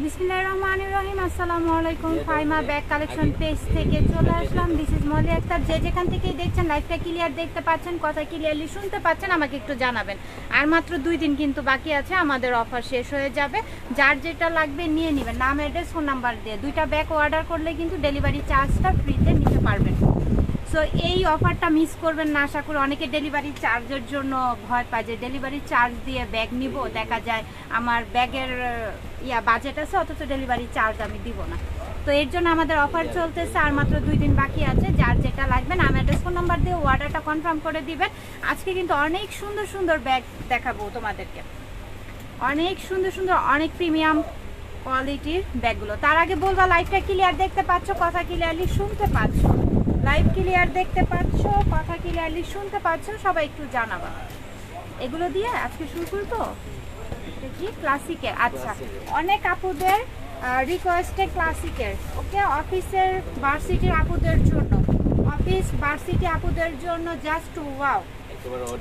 বিসমিল্লাহির রহমানির রহিম। আসসালামু আলাইকুম। ফাইমা ব্যাগ কালেকশন পেজ থেকে চলে আসলাম। This is Moly Akter. যে যেখান থেকেই দেখছেন লাইভটা ক্লিয়ার দেখতে পাচ্ছেন, কথা ক্লিয়ারলি শুনতে পাচ্ছেন, আমাকে একটু জানাবেন। আর মাত্র 2 দিন কিন্তু বাকি আছে, আমাদের অফার শেষ হয়ে যাবে। যার যেটা লাগবে নিয়ে নেবেন, নাম অ্যাড্রেস ফোন নাম্বার দিয়ে। 2টা ব্যাগ অর্ডার করলে কিন্তু ডেলিভারি চার্জটা ফ্রিতে নিতে পারবেন। সো এই অফারটা মিস করবেন না। আশা করি অনেকে ডেলিভারি চার্জের জন্য ভয় পায় যে ডেলিভারি চার্জ দিয়ে ব্যাগ নিব, দেখা যায় আমার ব্যাগের বাজেট আছে অথচ ডেলিভারি চার্জ আমি দিব না। তো এর জন্য আমাদের অফার চলতেছে, আর মাত্র 2 দিন বাকি আছে। যার যেটা লাগবে নাম অ্যাড্রেস ফোন নাম্বার দিয়ে অর্ডারটা কনফার্ম করে দিবেন। আজকে কিন্তু অনেক সুন্দর সুন্দর ব্যাগ দেখাবো তোমাদেরকে, অনেক সুন্দর সুন্দর, অনেক প্রিমিয়াম কোয়ালিটির ব্যাগগুলো। তার আগে বলবা লাইভটা ক্লিয়ার দেখতে পাচ্ছ, কথা ক্লিয়ারলি শুনতে পাচ্ছ? লাইভ ক্লিয়ার দেখতে পাচ্ছ, কথা ক্লিয়ারলি শুনতে পাচ্ছ? সবাই একটু জানাবা। এগুলো দিয়ে আজকে শুরু করবো দেখি ক্লাসিকের। আচ্ছা, অনেক আপুদের রিকোয়েস্টে ক্লাসিকের, ওকে, অফিসের ভার্সিটির আপুদের জন্য, অফিস ভার্সিটি আপুদের জন্য জাস্ট ওয়াও,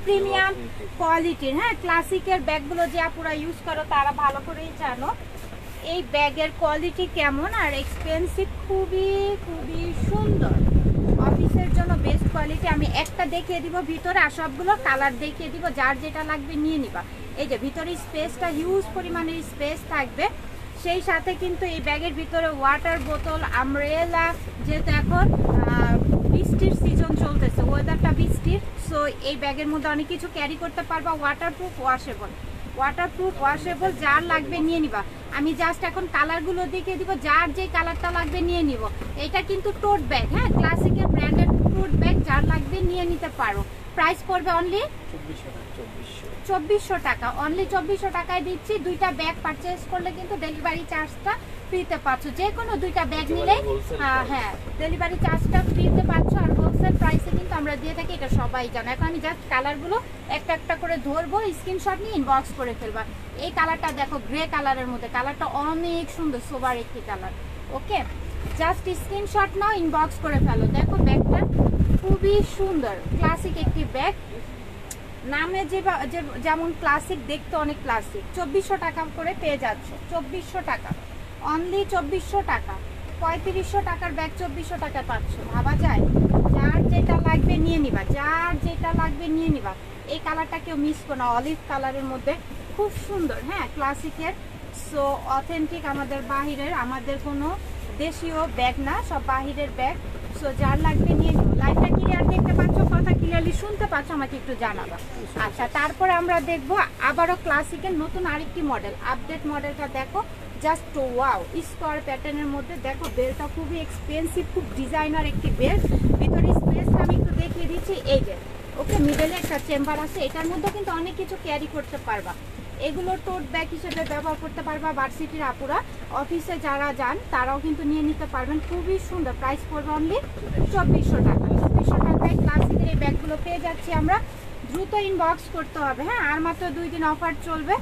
প্রিমিয়াম কোয়ালিটির, হ্যাঁ, ক্লাসিকের ব্যাগগুলো যে আপুরা ইউজ করো তারা ভালো করেই জানো এই ব্যাগের কোয়ালিটি কেমন আর এক্সপেন্সিভ, খুবই খুবই সুন্দর। অফিসের জন্য বেস্ট কোয়ালিটি। আমি একটা দেখিয়ে দিব ভিতরে, আর সবগুলো কালার দেখিয়ে দিব। যার যেটা লাগবে নিয়ে নিবা। এই যে ভিতরে স্পেসটা হিউজ পরিমাণের স্পেস থাকবে। সেই সাথে কিন্তু এই ব্যাগের ভিতরে ওয়াটার বোতল, আমব্রেলা, যেহেতু এখন বৃষ্টির সিজন চলতেছে, ওয়েদারটা বৃষ্টির, সো এই ব্যাগের মধ্যে অনেক কিছু ক্যারি করতে পারবা। ওয়াটারপ্রুফ ওয়াশেবল, ওয়াটারপ্রুফ ওয়াশেবল, যার লাগবে নিয়ে নিবা। আমি জাস্ট এখন কালারগুলো দেখিয়ে দিব, যার যে কালারটা লাগবে নিয়ে নিব। এটা কিন্তু টোট ব্যাগ, হ্যাঁ, ক্লাসিকের ব্র্যান্ডেড টোট ব্যাগ, যার লাগবে নিয়ে নিতে পারো। প্রাইস পড়বে অনলি 2400 টাকা। অনলি 2400 টাকায় দিচ্ছি। 2টা ব্যাগ পারচেজ করলে কিন্তু ডেলিভারি চার্জটা ফ্রিতে পাচ্ছ। যে কোনো 2টা ব্যাগ নিলে হ্যাঁ ডেলিভারি চার্জটা ফ্রিতে পাচ্ছ। আর হোলসেল প্রাইসে কিন্তু আমরা দিয়ে থাকি, এটা সবাই জানো। এখন আমি জাস্ট কালারগুলো একটা একটা করে ধরবো, স্ক্রিনশট নিয়ে ইনবক্স করে ফেলবা। এই কালারটা দেখো, গ্রে কালারের মধ্যে, কালারটা অনেক সুন্দর, সোবার একটি কালার। ওকে, জাস্ট স্ক্রিনশট নাও, ইনবক্স করে ফেলো। দেখো ব্যাগটা খুবই সুন্দর, ক্লাসিক একটি ব্যাগ। নামে যেমন ক্লাসিক, দেখতে অনেক ক্লাসিক। 2400 টাকা করে পেয়ে যাচ্ছ, 2400 টাকা, অনলি 2400 টাকা। 3500 টাকার ব্যাগ 2400 টাকা পাচ্ছ, ভাবা যায়? যার যেটা লাগবে নিয়ে নিবা, যার যেটা লাগবে নিয়ে নিবা। এই কালারটা কেউ মিস করো না, অলিভ কালারের মধ্যে, খুব সুন্দর, হ্যাঁ, ক্লাসিকের। সো অথেন্টিক, আমাদের বাহিরের, আমাদের কোনো দেশীয় ব্যাগ না, সব বাহিরের ব্যাগ। সো যার লাগবে নিয়ে নিও। লাইভটা ক্লিয়ার দেখতে পাচ্ছ, কথা ক্লিয়ারলি শুনতে পাচ্ছ, আমাকে একটু জানাবা। আচ্ছা, তারপরে আমরা দেখবো আবারও ক্লাসিকের নতুন আরেকটি মডেল, আপডেট মডেলটা দেখো, জাস্ট ওয়াও, স্কোয়ার প্যাটার্নের মধ্যে। দেখো বেলটা খুবই এক্সপেন্সিভ, খুব ডিজাইনার একটি বেল। ভিতরে স্পেসটা আমি একটু দেখিয়ে দিচ্ছি। এই যে ওকে, মিডলে একটা চেম্বার আছে, এটার মধ্যে কিন্তু অনেক কিছু ক্যারি করতে পারবা। এগুলো টোট ব্যাগ হিসেবে ব্যবহার করতে পারবা। ভার্সিটির আপুরা, অফিসে যারা যান তারাও কিন্তু নিয়ে নিতে পারবেন। খুবই সুন্দর। প্রাইস পড়বে অনলি 2400 টাকা। 2400 টাকায় ক্লাসিকের এই ব্যাগগুলো পেয়ে যাচ্ছি আমরা। দ্রুত ইনবক্স করতে হবে, হ্যাঁ, আর মাত্র 2 দিন অফার চলবে।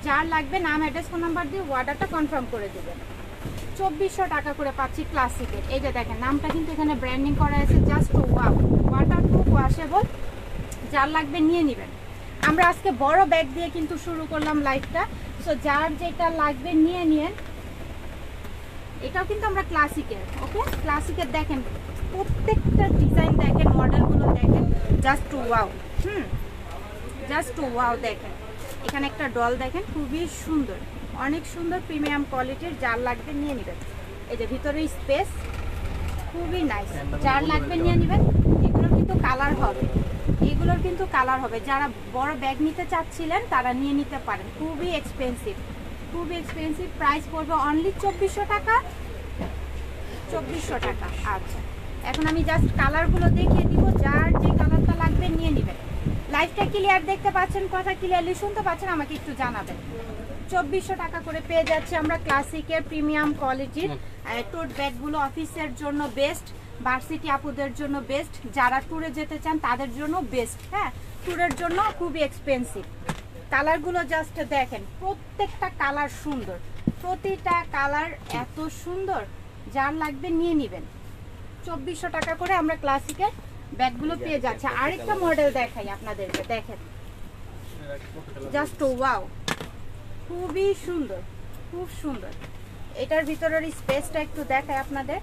যার লাগবে নাম অ্যাড্রেস ফোন নাম্বার দিয়ে অর্ডারটা কনফার্ম করে দেবেন। 2400 টাকা করে পাচ্ছি ক্লাসিকের। এই যে দেখেন, নামটা কিন্তু এখানে ব্র্যান্ডিং করা আছে, জাস্ট ওয়াও, ওয়াটারপ্রুফ ওয়াশেবল। যার লাগবে নিয়ে নেবেন। আমরা আজকে বড় ব্যাগ দিয়ে কিন্তু শুরু করলাম লাইভটা। সো যার যেটা লাগবে নিয়ে নিন। এটাও কিন্তু আমরা ক্লাসিকের, ওকে, ক্লাসিকের। দেখেন প্রত্যেকটা ডিজাইন দেখেন, মডেলগুলো দেখেন, জাস্ট ওয়াও, জাস্ট ওয়াও। দেখেন এখানে একটা ডল দেখেন, খুবই সুন্দর, অনেক সুন্দর, প্রিমিয়াম কোয়ালিটির। যার লাগবে নিয়ে নেবেন। এই যে ভিতরে স্পেস, খুবই নাইস। যার লাগবে নিয়ে নেবেন। এগুলোর কিন্তু কালার হবে, এগুলোর কিন্তু কালার হবে। যারা বড় ব্যাগ নিতে চাচ্ছিলেন তারা নিয়ে নিতে পারেন। খুবই এক্সপেন্সিভ, খুবই এক্সপেন্সিভ। প্রাইস পড়বে অনলি 2400 টাকা, 2400 টাকা। আচ্ছা, এখন আমি জাস্ট কালারগুলো দেখিয়ে দিব। যার যে কালারটা লাগবে নিয়ে নেবেন। লাইভটা ক্লিয়ার দেখতে পাচ্ছেন, কথা ক্লিয়ারলি শুনতে পাচ্ছেন, আমাকে একটু জানাবেন। 2400 টাকা করে পেয়ে যাচ্ছি আমরা ক্লাসিকের প্রিমিয়াম কোয়ালিটির টোট ব্যাগগুলো। অফিসের জন্য বেস্ট, ভার্সিটি আপুদের জন্য বেস্ট, যারা ট্যুরে যেতে চান তাদের জন্য বেস্ট, হ্যাঁ, ট্যুরের জন্য খুবই এক্সপেন্সিভ। কালারগুলো জাস্ট দেখেন, প্রত্যেকটা কালার সুন্দর, প্রতিটা কালার এত সুন্দর। যার লাগবে নিয়ে নেবেন। 2400 টাকা করে আমরা ক্লাসিকের ব্যাগগুলো পেয়ে যাচ্ছে। আরেকটা মডেল দেখাই আপনাদেরকে, দেখেন, জাস্ট ওয়াও, খুবই সুন্দর, খুব সুন্দর। এটার ভিতরের স্পেসটা একটু দেখায় আপনাদের।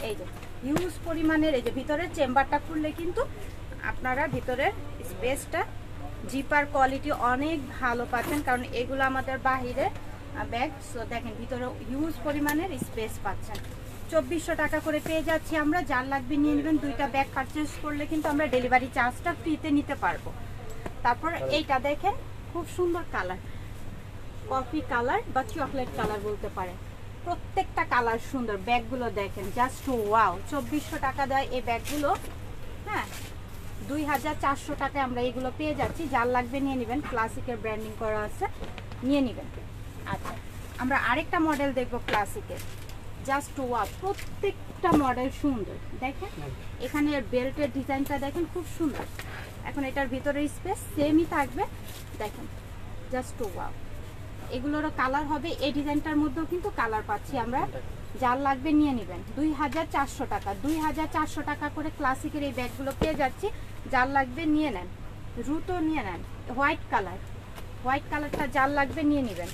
এই যে হিউজ পরিমাণের, এই যে ভিতরের চেম্বারটা খুললে কিন্তু আপনারা ভিতরের স্পেসটা জিপার কোয়ালিটি অনেক ভালো পাচ্ছেন, কারণ এগুলো আমাদের বাহিরে ব্যাগ। সো দেখেন ভিতরে হিউজ পরিমাণের স্পেস পাচ্ছেন। 2400 টাকা করে পেয়ে যাচ্ছি আমরা। যার লাগবে নিয়ে নেবেন। দুইটা ব্যাগ পারচেস করলে কিন্তু আমরা ডেলিভারি চার্জটা ফ্রিতে নিতে পারবো। তারপর এইটা দেখেন, খুব সুন্দর কালার, কফি কালার বা চকলেট কালার বলতে পারেন। প্রত্যেকটা কালার সুন্দর। ব্যাগগুলো দেখেন জাস্ট ওয়াও। 2400 টাকা দেয় এই ব্যাগগুলো। হ্যাঁ, 2400 টাকায় আমরা এগুলো পেয়ে যাচ্ছি। যার লাগবে নিয়ে নেবেন। ক্লাসিকের ব্র্যান্ডিং করা আছে, নিয়ে নেবেন। আচ্ছা, আমরা আরেকটা মডেল দেখবো ক্লাসিকের। জাস্ট ওয়াও, প্রত্যেকটা মডেল সুন্দর। দেখেন এখানে বেল্টের ডিজাইনটা দেখেন, খুব সুন্দর। এখন এটার ভিতরে স্পেস সেমই থাকবে। দেখেন জাস্ট ওয়াও। এগুলোরও কালার হবে। এই ডিজাইনটার মধ্যেও কিন্তু কালার পাচ্ছি আমরা। যার লাগবে নিয়ে নেবেন। 2400 টাকা, 2400 টাকা করে ক্লাসিকের এই ব্যাগগুলো পেয়ে যাচ্ছি। যার লাগবে নিয়ে নেন, দ্রুত নিয়ে নেন। হোয়াইট কালার, হোয়াইট কালারটা যার লাগবে নিয়ে নেবেন।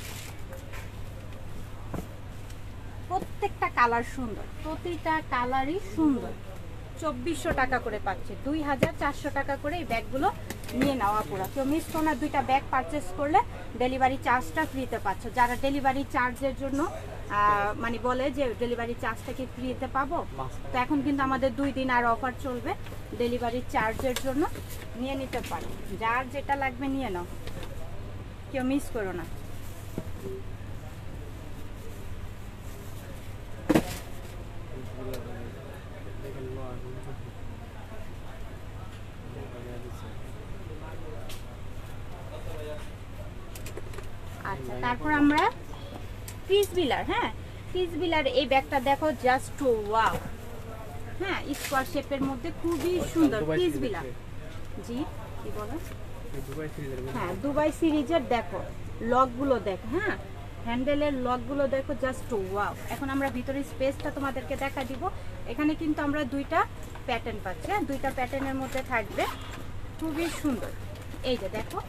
প্রত্যেকটা কালার সুন্দর, প্রতিটা কালারই সুন্দর। 2400 টাকা করে পাচ্ছে। 2400 টাকা করে এই ব্যাগগুলো নিয়ে নেওয়া পুরো। কেউ মিস করো না, দুইটা ব্যাগ পারচেস করলে ডেলিভারি চার্জটা ফ্রিতে পাচ্ছ। যারা ডেলিভারি চার্জের জন্য মানে বলে যে ডেলিভারি চার্জটা কি ফ্রিতে পাবো, তো এখন কিন্তু আমাদের 2 দিন আর অফার চলবে ডেলিভারি চার্জের জন্য। নিয়ে নিতে পারো, যার যেটা লাগবে নিয়ে নাও, কেউ মিস করো না। আচ্ছা, তারপর আমরা ক্রিস বিলার। হ্যাঁ, ক্রিস বিলার এই ব্যাগটা দেখো জাস্ট ওয়াও। হ্যাঁ, স্কোয়ার শেপের মধ্যে খুবই সুন্দর ক্রিস বিলার। জি, কি বলো? হ্যাঁ, দুবাই সিরিজের দেখো লকগুলো দেখো। হ্যাঁ, হ্যান্ডেলের লকগুলো দেখো জাস্ট ওয়াও। এখন আমরা ভিতরে স্পেসটা তোমাদেরকে দেখা দিব। এখানে কিন্তু আমরা দুইটা প্যাটার্ন পাচ্ছি। হ্যাঁ, দুইটা প্যাটার্নের মধ্যে থাকবে, খুবই সুন্দর। এই যে দেখো,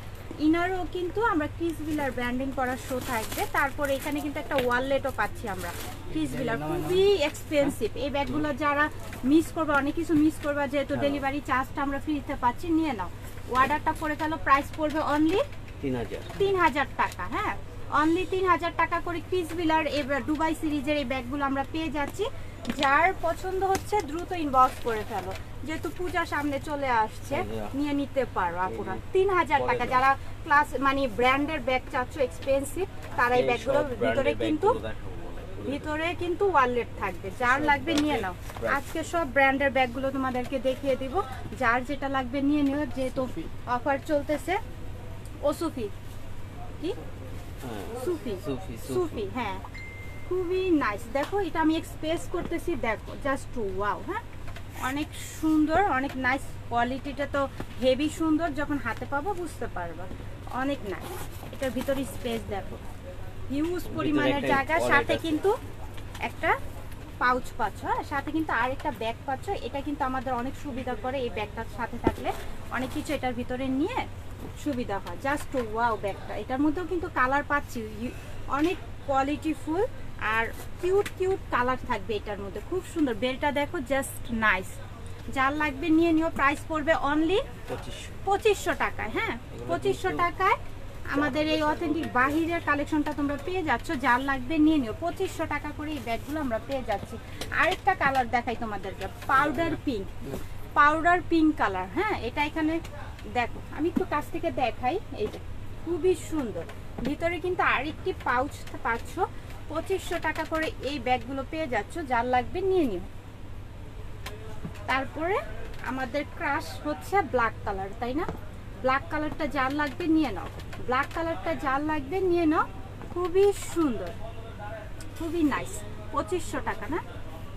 ইনারও কিন্তু আমরা ক্রিস বিলার ব্র্যান্ডিং করার শো থাকবে। তারপরে এখানে কিন্তু একটা ওয়ালেটও পাচ্ছি আমরা ক্রিস বিলার। খুবই এক্সপেন্সিভ এই ব্যাগগুলো। যারা মিস করবে, অনেক কিছু মিস করবে, যেহেতু ডেলিভারি চার্জটা আমরা ফ্রিতে পাচ্ছি, নিয়ে নাও। অর্ডারটা করে ফেলো। প্রাইস পড়বে অনলি 3000 টাকা। হ্যাঁ, অনলি 3000 টাকা করে ক্রিস বিলার এই দুবাই সিরিজের এই ব্যাগগুলো আমরা পেয়ে যাচ্ছি। যার পছন্দ হচ্ছে দ্রুত ইনবক্স করে ফেলো, যেহেতু পূজা সামনে চলে আসছে, নিয়ে নিতে পারো আপুরা। 3000 টাকা। যারা ক্লাস মানে ব্র্যান্ডের ব্যাগ চাচ্ছ এক্সপেন্সিভ, তারা এই ব্যাগগুলোর ভিতরে কিন্তু ওয়ালেট থাকবে। যার লাগবে নিয়ে নাও। আজকে সব ব্র্যান্ডের ব্যাগগুলো তোমাদেরকে দেখিয়ে দিব। যার যেটা লাগবে নিয়ে নিও, যেহেতু অফার চলতেছে। ও সুফি, কি সুফি, সুফি। হ্যাঁ, খুবই নাইস। দেখো এটা আমি এক্সপ্রেস করতেছি, দেখো জাস্ট ওয়াও। হ্যাঁ, অনেক সুন্দর, অনেক নাইস। কোয়ালিটিটা তো হেভি সুন্দর, যখন হাতে পাবো বুঝতে পারবা। অনেক নাইস। এটার ভিতরে স্পেস দেখো, হিউজ পরিমাণের জায়গা। সাথে কিন্তু একটা পাউচ পাচ্ছ। হ্যাঁ, সাথে কিন্তু আরেকটা ব্যাগ পাচ্ছ। এটা কিন্তু আমাদের অনেক সুবিধা করে। এই ব্যাগটার সাথে থাকলে অনেক কিছু এটার ভিতরে নিয়ে সুবিধা হয়। জাস্ট ওয়াও ব্যাগটা। এটার মধ্যেও কিন্তু কালার পাচ্ছি, অনেক কোয়ালিটিফুল আর কিউট কিউট কালার থাকবে এটার মধ্যে। খুব সুন্দর। বেলটা দেখো জাস্ট নাইস। যার লাগবে নিয়ে নিও। প্রাইস পড়বে অনলি 2500 টাকায়। হ্যাঁ, 2500 টাকায় আমাদের এই অথেন্টিক বাহিরের কালেকশনটা তোমরা পেয়ে যাচ্ছ। যার লাগবে নিয়ে নিও। 2500 টাকা করে এই ব্যাগগুলো আমরা পেয়ে যাচ্ছি। আরেকটা কালার দেখাই তোমাদেরকে, powder pink. Powder pink colour. হ্যাঁ, এটা এখানে দেখো, আমি একটু কাছ থেকে দেখাই। এই যে খুবই সুন্দর। ভিতরে কিন্তু আরেকটি পাউচ পাচ্ছ। 2500 টাকা করে এই ব্যাগগুলো পেয়ে যাচ্ছ। যার লাগবে নিয়ে নিও। তারপরে আমাদের ক্রাশ হচ্ছে ব্ল্যাক কালার, তাই না? ব্ল্যাক কালারটা যার লাগবে নিয়ে নাও। ব্ল্যাক কালারটা যার লাগবে নিয়ে নাও। খুবই সুন্দর, খুবই নাইস। 2500 টাকা না,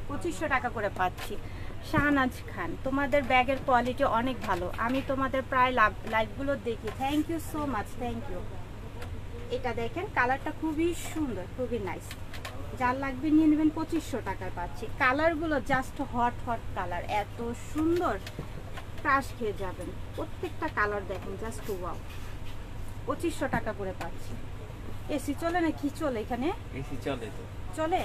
2500 টাকা করে পাচ্ছি। শাহনাজ খান, তোমাদের ব্যাগের কোয়ালিটি অনেক ভালো। আমি তোমাদের প্রায় লাইভগুলো দেখি। Thank you so much, thank you. এটা দেখেন, কালারটা খুবই সুন্দর, খুবই নাইস। যার লাগবে নিয়ে নেবেন। 2500 টাকায় পাচ্ছি। কালারগুলো জাস্ট হট হট কালার, এত সুন্দর, ক্রাশ খেয়ে যাবেন। প্রত্যেকটা কালার দেখেন জাস্ট ওয়াও। 2500 টাকা করে পাচ্ছি। এসি চলে না কি চলে এখানে? এসি চলে তো। চলে।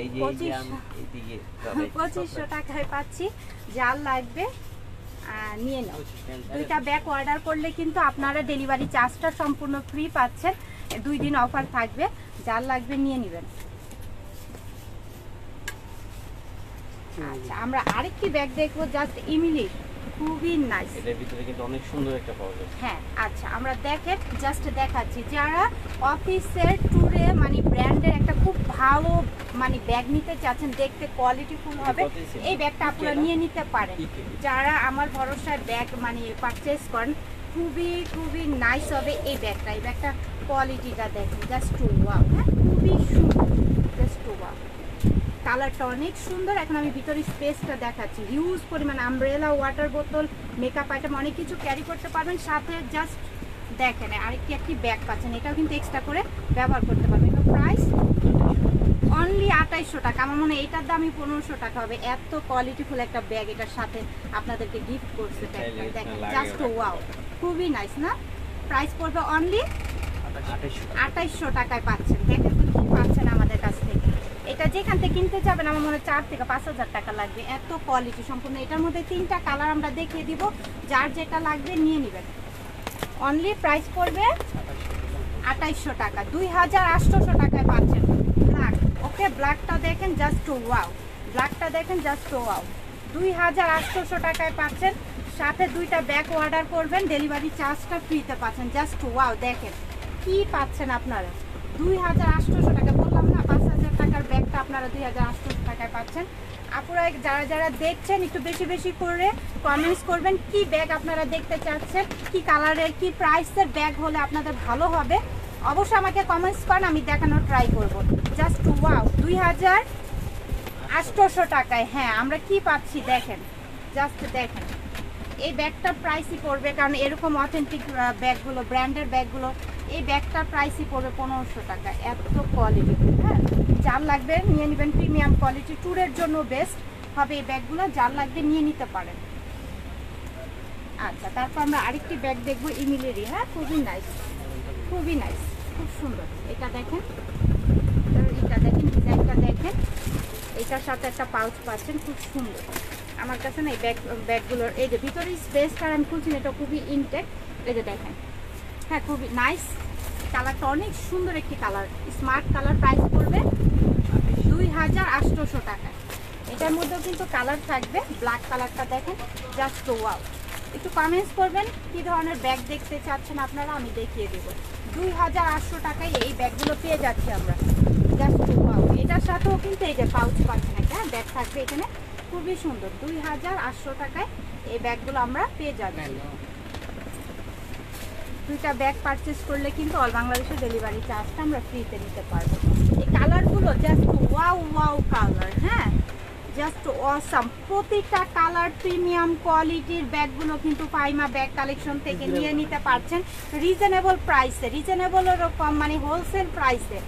এই যে আমি এইদিকে 2500 টাকায় পাচ্ছি। যার লাগবে নিয়ে নাও। দুইটা ব্যাগ অর্ডার করলে কিন্তু আপনারা ডেলিভারি চার্জটা সম্পূর্ণ ফ্রি পাচ্ছেন। 2 দিন অফার থাকবে। যার লাগবে নিয়ে নেবেন। আচ্ছা, আমরা আরেকটি ব্যাগ দেখবো, জাস্ট ইমিলি, খুবই নাইস। এটার ভিতরে কিন্তু অনেক সুন্দর একটা পাওয়া যায়। হ্যাঁ, আচ্ছা আমরা দেখেন, জাস্ট দেখাচ্ছি। যারা অফিসের ট্যুরে মানে ব্র্যান্ডের একটা খুব ভালো মানে ব্যাগ নিতে চাচ্ছেন, দেখতে কোয়ালিটিফুল হবে, এই ব্যাগটা আপনারা নিয়ে নিতে পারেন। যারা আমার ভরসায় ব্যাগ মানে পারচেস করেন, খুবই নাইস হবে এই ব্যাগটা। এই ব্যাগটা কোয়ালিটিটা দেখেন, জাস্ট ওয়াও। হ্যাঁ, খুবই সুন্দর, জাস্ট ওয়াও। কালারটা অনেক সুন্দর। এখন আমি ভিতরে স্পেসটা দেখাচ্ছি। হিউজ পরিমাণ আমব্রেলা, ওয়াটার বোতল, মেকআপ আইটেম অনেক কিছু ক্যারি করতে পারবেন। সাথে জাস্ট দেখেন একটি ব্যাগ পাচ্ছেন, এটাও কিন্তু এক্সট্রা করে ব্যবহার করতে পারবেন। এটা প্রাইস অনলি 2800 টাকা। আমার মনে হয় এটার দামই 1500 টাকা হবে। এত কোয়ালিটিফুল একটা ব্যাগ এটার সাথে আপনাদেরকে গিফট করছে। দেখেন জাস্ট ওয়াও, খুবই নাইস না? প্রাইস পড়বে অনলি 2800 টাকায় পাচ্ছেন। দেখেন তো কি পাচ্ছেন আমাদের কাছ থেকে। এটা যেখান থেকে কিনতে যাবেন আমার মনে হয় 4 থেকে 5000 টাকা লাগবে। এত কোয়ালিটি সম্পূর্ণ। এটার মধ্যে 3টা কালার আমরা দেখিয়ে দিব, যার যেটা লাগবে নিয়ে নেবেন। অনলি প্রাইস পড়বে 2800 টাকা। 2800 টাকায় পাচ্ছেন ব্ল্যাক। ওকে, ব্ল্যাকটা দেখেন, জাস্ট ওয়াও। ব্ল্যাকটা দেখেন, জাস্ট ওয়াও। 2800 টাকায় পাচ্ছেন। সাথে 2টা ব্যাগ অর্ডার করবেন, ডেলিভারি চার্জটা ফ্রিতে পাচ্ছেন। জাস্ট ওয়াও, দেখেন কি পাচ্ছেন আপনারা। 2800 টাকা, বললাম না 5000 টাকার ব্যাগটা আপনারা 2800 টাকায় পাচ্ছেন। আপনারা যারা দেখছেন একটু বেশি করে কমেন্টস করবেন কি ব্যাগ আপনারা দেখতে চাচ্ছেন, কি কালারের, কি প্রাইসের ব্যাগ হলে আপনাদের ভালো হবে। অবশ্যই আমাকে কমেন্টস করেন, আমি দেখানোর ট্রাই করব। জাস্ট ওয়াও, 2800 টাকায়। হ্যাঁ, আমরা কি পাচ্ছি দেখেন, জাস্ট দেখেন। এই ব্যাগটার প্রাইসই পড়বে, কারণ এরকম অথেন্টিক ব্যাগগুলো, ব্র্যান্ডের ব্যাগগুলো, এই ব্যাগটার প্রাইসই পড়বে 1500 টাকা। এত কোয়ালিটি। হ্যাঁ, যার লাগবে নিয়ে নেবেন। প্রিমিয়াম কোয়ালিটি, ট্যুরের জন্য বেস্ট হবে এই ব্যাগগুলো। যার লাগবে নিয়ে নিতে পারেন। আচ্ছা, তারপর আমরা আরেকটি ব্যাগ দেখবো ইমিলেরই। হ্যাঁ, খুবই নাইস, খুব সুন্দর। এটা দেখেন, ডিজাইনটা দেখেন। এটার সাথে একটা পাউচ পাচ্ছেন, খুব সুন্দর। আমার কাছে না এই ব্যাগগুলোর এই যে ভিতরে স্পেসটা আমি খুলছি, এটা খুবই ইনটেক। এই যে দেখেন, হ্যাঁ খুবই নাইস। কালারটা অনেক সুন্দর একটি কালার, স্মার্ট কালার। প্রাইস পড়বে 2800 টাকা। এটার মধ্যেও কিন্তু কালার থাকবে। ব্ল্যাক কালারটা দেখেন, জাস্ট ওয়াও। একটু কমেন্টস করবেন কি ধরনের ব্যাগ দেখতে চাচ্ছেন আপনারা, আমি দেখিয়ে দেবো। 2800 টাকায় এই ব্যাগগুলো পেয়ে যাচ্ছি আমরা। Just wow. এটার সাথেও কিন্তু এই যে পাউচ পাচ্ছেন, একটা ব্যাগ থাকবে এখানে, খুবই সুন্দর। 2800 টাকায় এই ব্যাগগুলো আমরা পেয়ে যাচ্ছি। 2টা ব্যাগ পারচেস করলে কিন্তু অল বাংলাদেশে ডেলিভারি চার্জটা আমরা ফ্রিতে নিতে পারবো। এই কালারগুলো জাস্ট ওয়াও কালার। হ্যাঁ, জাস্ট অসাম। প্রতিটা কালার প্রিমিয়াম কোয়ালিটির ব্যাগগুলো কিন্তু ফাইমা ব্যাগ কালেকশন থেকে নিয়ে নিতে পারছেন রিজনেবল প্রাইসে। রিজনেবলেরও কম, মানে হোলসেল প্রাইসে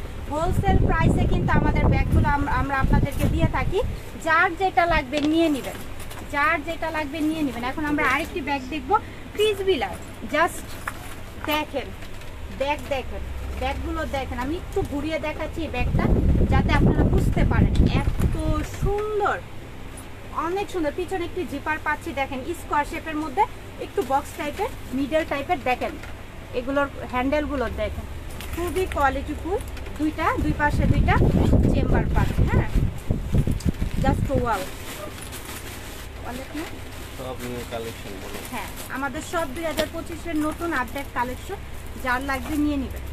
কিন্তু আমাদের ব্যাগগুলো আমরা আপনাদেরকে দিয়ে থাকি। যার যেটা লাগবে নিয়ে নেবেন, এখন আমরা আরেকটি ব্যাগ দেখবো, ক্রিসবিলার। জাস্ট দেখেন, ব্যাগগুলো দেখেন। আমি একটু ঘুরিয়ে দেখাচ্ছি এই ব্যাগটা, যাতে আপনারা বুঝতে পারেন। এত সুন্দর, অনেক সুন্দর। পিছনে একটি জিপার পাচ্ছি, দেখেন স্কোয়ার শেপের মধ্যে একটু বক্স টাইপের, মিডল টাইপের। দেখেন এগুলোর হ্যান্ডেলগুলো দেখেন, খুবই কোয়ালিটিফুল। দুই পাশে 2টা চেম্বার পাচ্ছে। হ্যাঁ, জাস্ট ওয়াও। সব নিউ কালেকশন বলো। হ্যাঁ, আমাদের সব 2025-এর নতুন আপডেট কালেকশন। যার লাগবে নিয়ে নেবেন।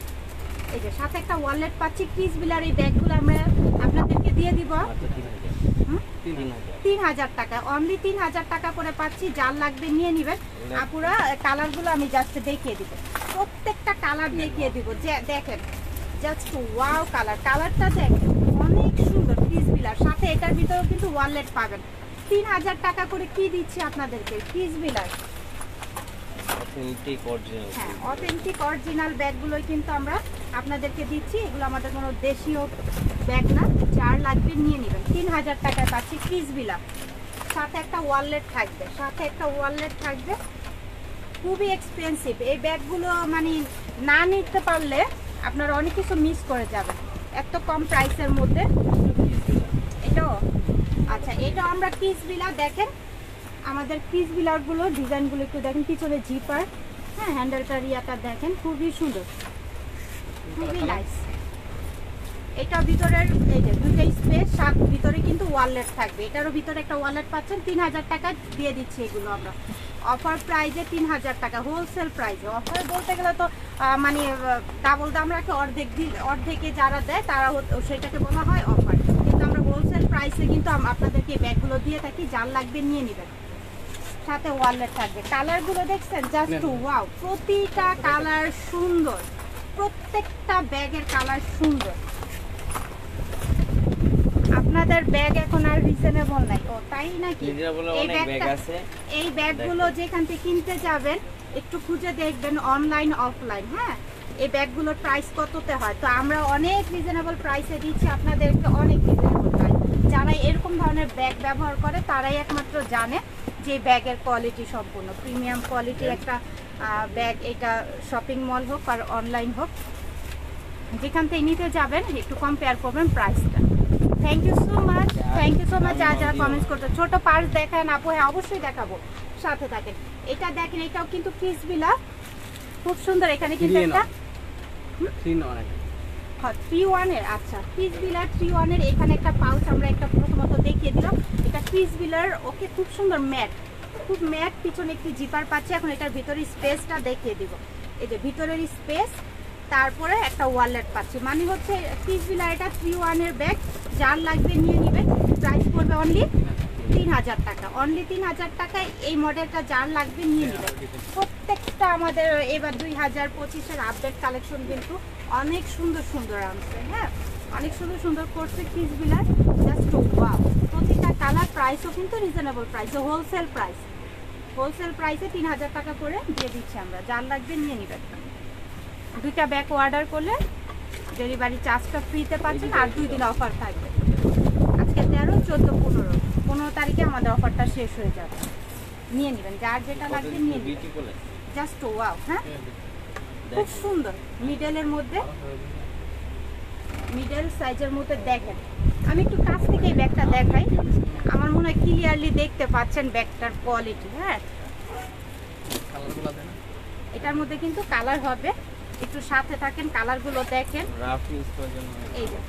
এই যে সাথে একটা ওয়ালেট পাচ্ছি ক্রিসবিলার। এই ব্যাগগুলো আমরা আপনাদেরকে দিয়ে দিব 3000 টাকা। অনলি 3000 টাকা করে পাচ্ছি। যার লাগবে নিয়ে নেবেন। আপুরা কালারগুলো আমি জাস্ট দেখিয়ে দিব, প্রত্যেকটা কালার দেখিয়ে দিব। যে দেখেন, জাস্ট ওয়াও কালারটা দেখেন, অনেক সুন্দর ক্রিসবিলার। সাথে এটার ভিতরেও কিন্তু ওয়ালেট পাবেন। 3000 টাকা করে কি দিচ্ছি আপনাদেরকে, ক্রিসবিলার। হ্যাঁ, অথেন্টিক অরিজিনাল ব্যাগগুলোই কিন্তু আমরা আপনাদেরকে দিচ্ছি। এগুলো আমাদের কোনো দেশীয় ব্যাগ না। যার লাগবে নিয়ে নেবেন। 3000 টাকায় পাচ্ছি ক্রিসবিলার। সাথে একটা ওয়ালেট থাকবে। খুবই এক্সপেন্সিভ এই ব্যাগগুলো, মানে না নিতে পারলে আপনারা অনেক কিছু মিস করে যাবেন এত কম প্রাইসের মধ্যে। এটাও আচ্ছা, এটা আমরা কিস বিলার দেখেন, আমাদের কিস বিলারগুলো ডিজাইনগুলো একটু দেখেন, পিছনে জিপার, হ্যাঁ হ্যান্ডেলটার ইয়াটা দেখেন, খুবই সুন্দর, খুবই নাইস। এটা ভিতরের এই যে দুটো স্পেস, সাত ভিতরে কিন্তু ওয়ালেট থাকবে, এটারও ভিতরে একটা ওয়ালেট পাচ্ছেন। 3000 টাকা দিয়ে দিচ্ছি এগুলো আমরা অফার প্রাইজে, 3000 টাকা হোলসেল প্রাইজে। অফার বলতে গেলে তো মানে ডাবল দাম রাখে, অর্ধেকে যারা দেয় তারা সেটাকে বলা হয় অফার, কিন্তু আমরা হোলসেল প্রাইসে কিন্তু আপনাদেরকে এই ব্যাগগুলো দিয়ে থাকি, যার লাগবে নিয়ে নেবেন, সাথে ওয়ালেট থাকবে। কালারগুলো দেখছেন জাস্ট ওয়াও, প্রতিটা কালার সুন্দর, প্রত্যেকটা ব্যাগের কালার সুন্দর। আপনাদের ব্যাগ এখন আর রিজনেবল নাই, ও তাই নাকি? এই ব্যাগগুলো যেখান থেকে কিনতে যাবেন একটু খুঁজে দেখবেন অনলাইন অফলাইন, হ্যাঁ এই ব্যাগগুলোর প্রাইস কততে হয়। তো আমরা অনেক রিজনেবল প্রাইসে দিচ্ছি আপনাদেরকে, অনেক রিজনেবল প্রাইস। যারা এরকম ধরনের ব্যাগ ব্যবহার করে তারাই একমাত্র জানে যে ব্যাগের কোয়ালিটি সম্পূর্ণ প্রিমিয়াম কোয়ালিটির একটা ব্যাগ। এটা শপিং মল হোক আর অনলাইন হোক, যেখান থেকে নিতে যাবেন একটু কম্পেয়ার করবেন প্রাইসটা। Thank you so much, thank you so much যারা কমেন্টস করতে। ছোট পার্স দেখান আপু, হ্যাঁ অবশ্যই দেখাবো, সাথে থাকেন। এটা দেখেন, এটাও কিন্তু কিস বিলা, খুব সুন্দর। এখানে কিন্তু একটা 3-1 এর, আচ্ছা কিস বিলার 3-1 এর। এখানে একটা পাউচ আমরা একটা প্রথমত দেখিয়ে দিলাম, এটা কিস বিলার। ওকে, খুব সুন্দর ম্যাট, খুব ম্যাট, পিছনে একটি জিপার পাচ্ছে। এখন এটার ভিতরে স্পেসটা দেখিয়ে দিব, এই যে ভিতরের স্পেস, তারপরে একটা ওয়ালেট পাচ্ছি, মানে হচ্ছে কিস বিলার এটা 3-1 এর ব্যাগ, যার লাগবে নিয়ে নেবেন। প্রাইস পড়বে অনলি 3000 টাকা, অনলি 3000 টাকায় এই মডেলটা যার লাগবে নিয়ে নেবেন। প্রত্যেকটা আমাদের এবার 2025-এর আপডেট কালেকশন কিন্তু অনেক সুন্দর সুন্দর আনছে, হ্যাঁ অনেক সুন্দর সুন্দর করছে কিস বিলার, জাস্ট ওয়াও। প্রতিটা কালার, প্রাইসও কিন্তু reasonable price, wholesale price, wholesale প্রাইসে 3000 টাকা করে দিয়ে দিচ্ছি আমরা, যার লাগবে নিয়ে নেবেন। দুইটা ব্যাগ অর্ডার করলে ডেলিভারি চার্জটা ফ্রিতে পাচ্ছেন, আর 2 দিন অফার থাকবে। আজকে 13, 14, 15 তারিখে আমাদের অফারটা শেষ হয়ে যাবে, নিয়ে নেবেন যার যেটা লাগবে নিয়ে নেবেন। জাস্ট ওয়াও, হ্যাঁ খুব সুন্দর, মিডলের মধ্যে, মিডল সাইজের মধ্যে দেখেন। আমি একটু কাছ থেকে এই ব্যাগটা দেখাই, আমার মনে হয় ক্লিয়ারলি দেখতে পাচ্ছেন ব্যাগটার কোয়ালিটি। হ্যাঁ এটার মধ্যে কিন্তু কালার হবে, একটু সাথে থাকেন, কালারগুলো দেখেন। এই যে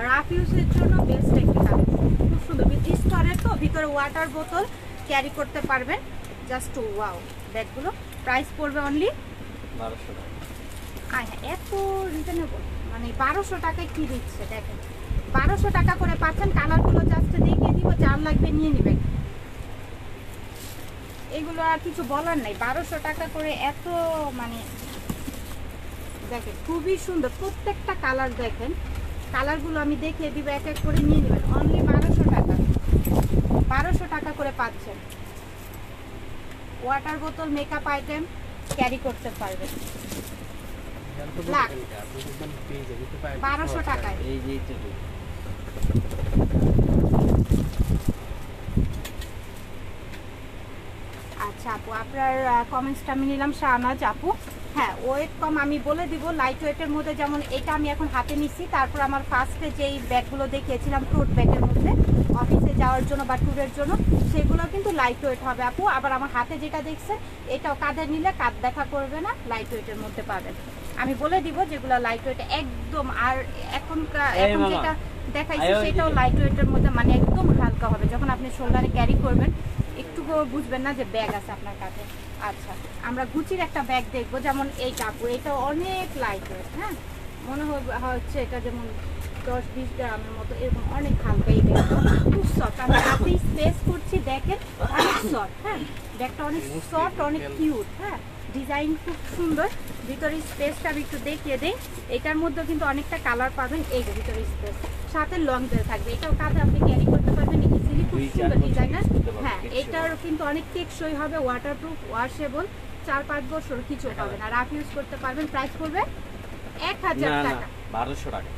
রাফ ইউজের জন্য বেস্ট একটা কালেকশন, খুব সুন্দর। স্টোরের তো ভিতরে ওয়াটার বোতল ক্যারি করতে পারবেন, জাস্ট ওয়াও ব্যাগগুলো। প্রাইস পড়বে অনলি 1200 টাকা। এত রিজনেবল, মানে 1200 টাকায় কি দিচ্ছে দেখেন, 1200 টাকা করে পাচ্ছেন। কালারগুলো জাস্ট দেখিয়ে দিব, যার লাগবে নিয়ে নেবেন। এগুলো আর কিছু বলার নাই, 1200 টাকা করে এত, মানে দেখেন খুবই সুন্দর, প্রত্যেকটা কালার দেখেন। কালারগুলো আমি দেখিয়ে দিব, এক এক করে নিয়ে নেবেন। অনলি 1200 টাকা, 1200 টাকা করে পাচ্ছেন। ওয়াটার বোতল, মেকআপ আইটেম ক্যারি করতে পারবেন 1200 টাকায়। আচ্ছা আপু, আপনার কমেন্টসটা আমি নিলাম, শাহনাজ আপু। হ্যাঁ ওয়েট কম, আমি বলে দিব লাইট ওয়েটের মধ্যে, যেমন এটা আমি এখন হাতে নিচ্ছি, তারপর আমার ফার্স্টে যেই ব্যাগগুলো দেখিয়েছিলাম টোট ব্যাগের মধ্যে অফিসে যাওয়ার জন্য বা ট্যুরের জন্য, সেগুলো কিন্তু লাইট ওয়েট হবে আপু। আবার আমার হাতে যেটা দেখছেন এটাও কাঁধে নিলে কাঁধ দেখা করবে না, লাইট ওয়েটের মধ্যে পাবেন। আমি বলে দিব যেগুলো লাইট ওয়েট একদম। আর এখন যেটা দেখাইছি সেটাও লাইট ওয়েটের মধ্যে, মানে একদম হালকা হবে, যখন আপনি শোল্ডারে ক্যারি করবেন একটু বুঝবেন না যে ব্যাগ আছে আপনার কাছে। আচ্ছা আমরা গুচির একটা ব্যাগ দেখবো, যেমন এই কাপড়, এটা অনেক লাইট ওয়েট, হ্যাঁ মনে হচ্ছে এটা যেমন 10-20 গ্রামের মতো, এরকম অনেক হালকা। এই ব্যাগটা খুব সফট, আমি হাতেই স্পেস করছি দেখেন, অনেক সফট। হ্যাঁ ব্যাগটা অনেক সফট, অনেক কিউট, হ্যাঁ ডিজাইন খুব সুন্দর। ভিতরে স্পেসটা আমি একটু দেখিয়ে দিই, এটার মধ্যে কিন্তু অনেকটা কালার পাবেন। এই যে ভিতরে স্পেস, সাথে লং বেল থাকবে, এটাও কাঁধে আপনি ক্যারি করতে পারবেন ইজিলি, খুব সুন্দর ডিজাইনার। হ্যাঁ এটার কিন্তু অনেক টেকসই হবে, ওয়াটারপ্রুফ, ওয়াশেবল, 4-5 বছর কিছু হবে না, রাফ ইউজ করতে পারবেন। প্রাইস পড়বে 1000 টাকা, 1200 টাকা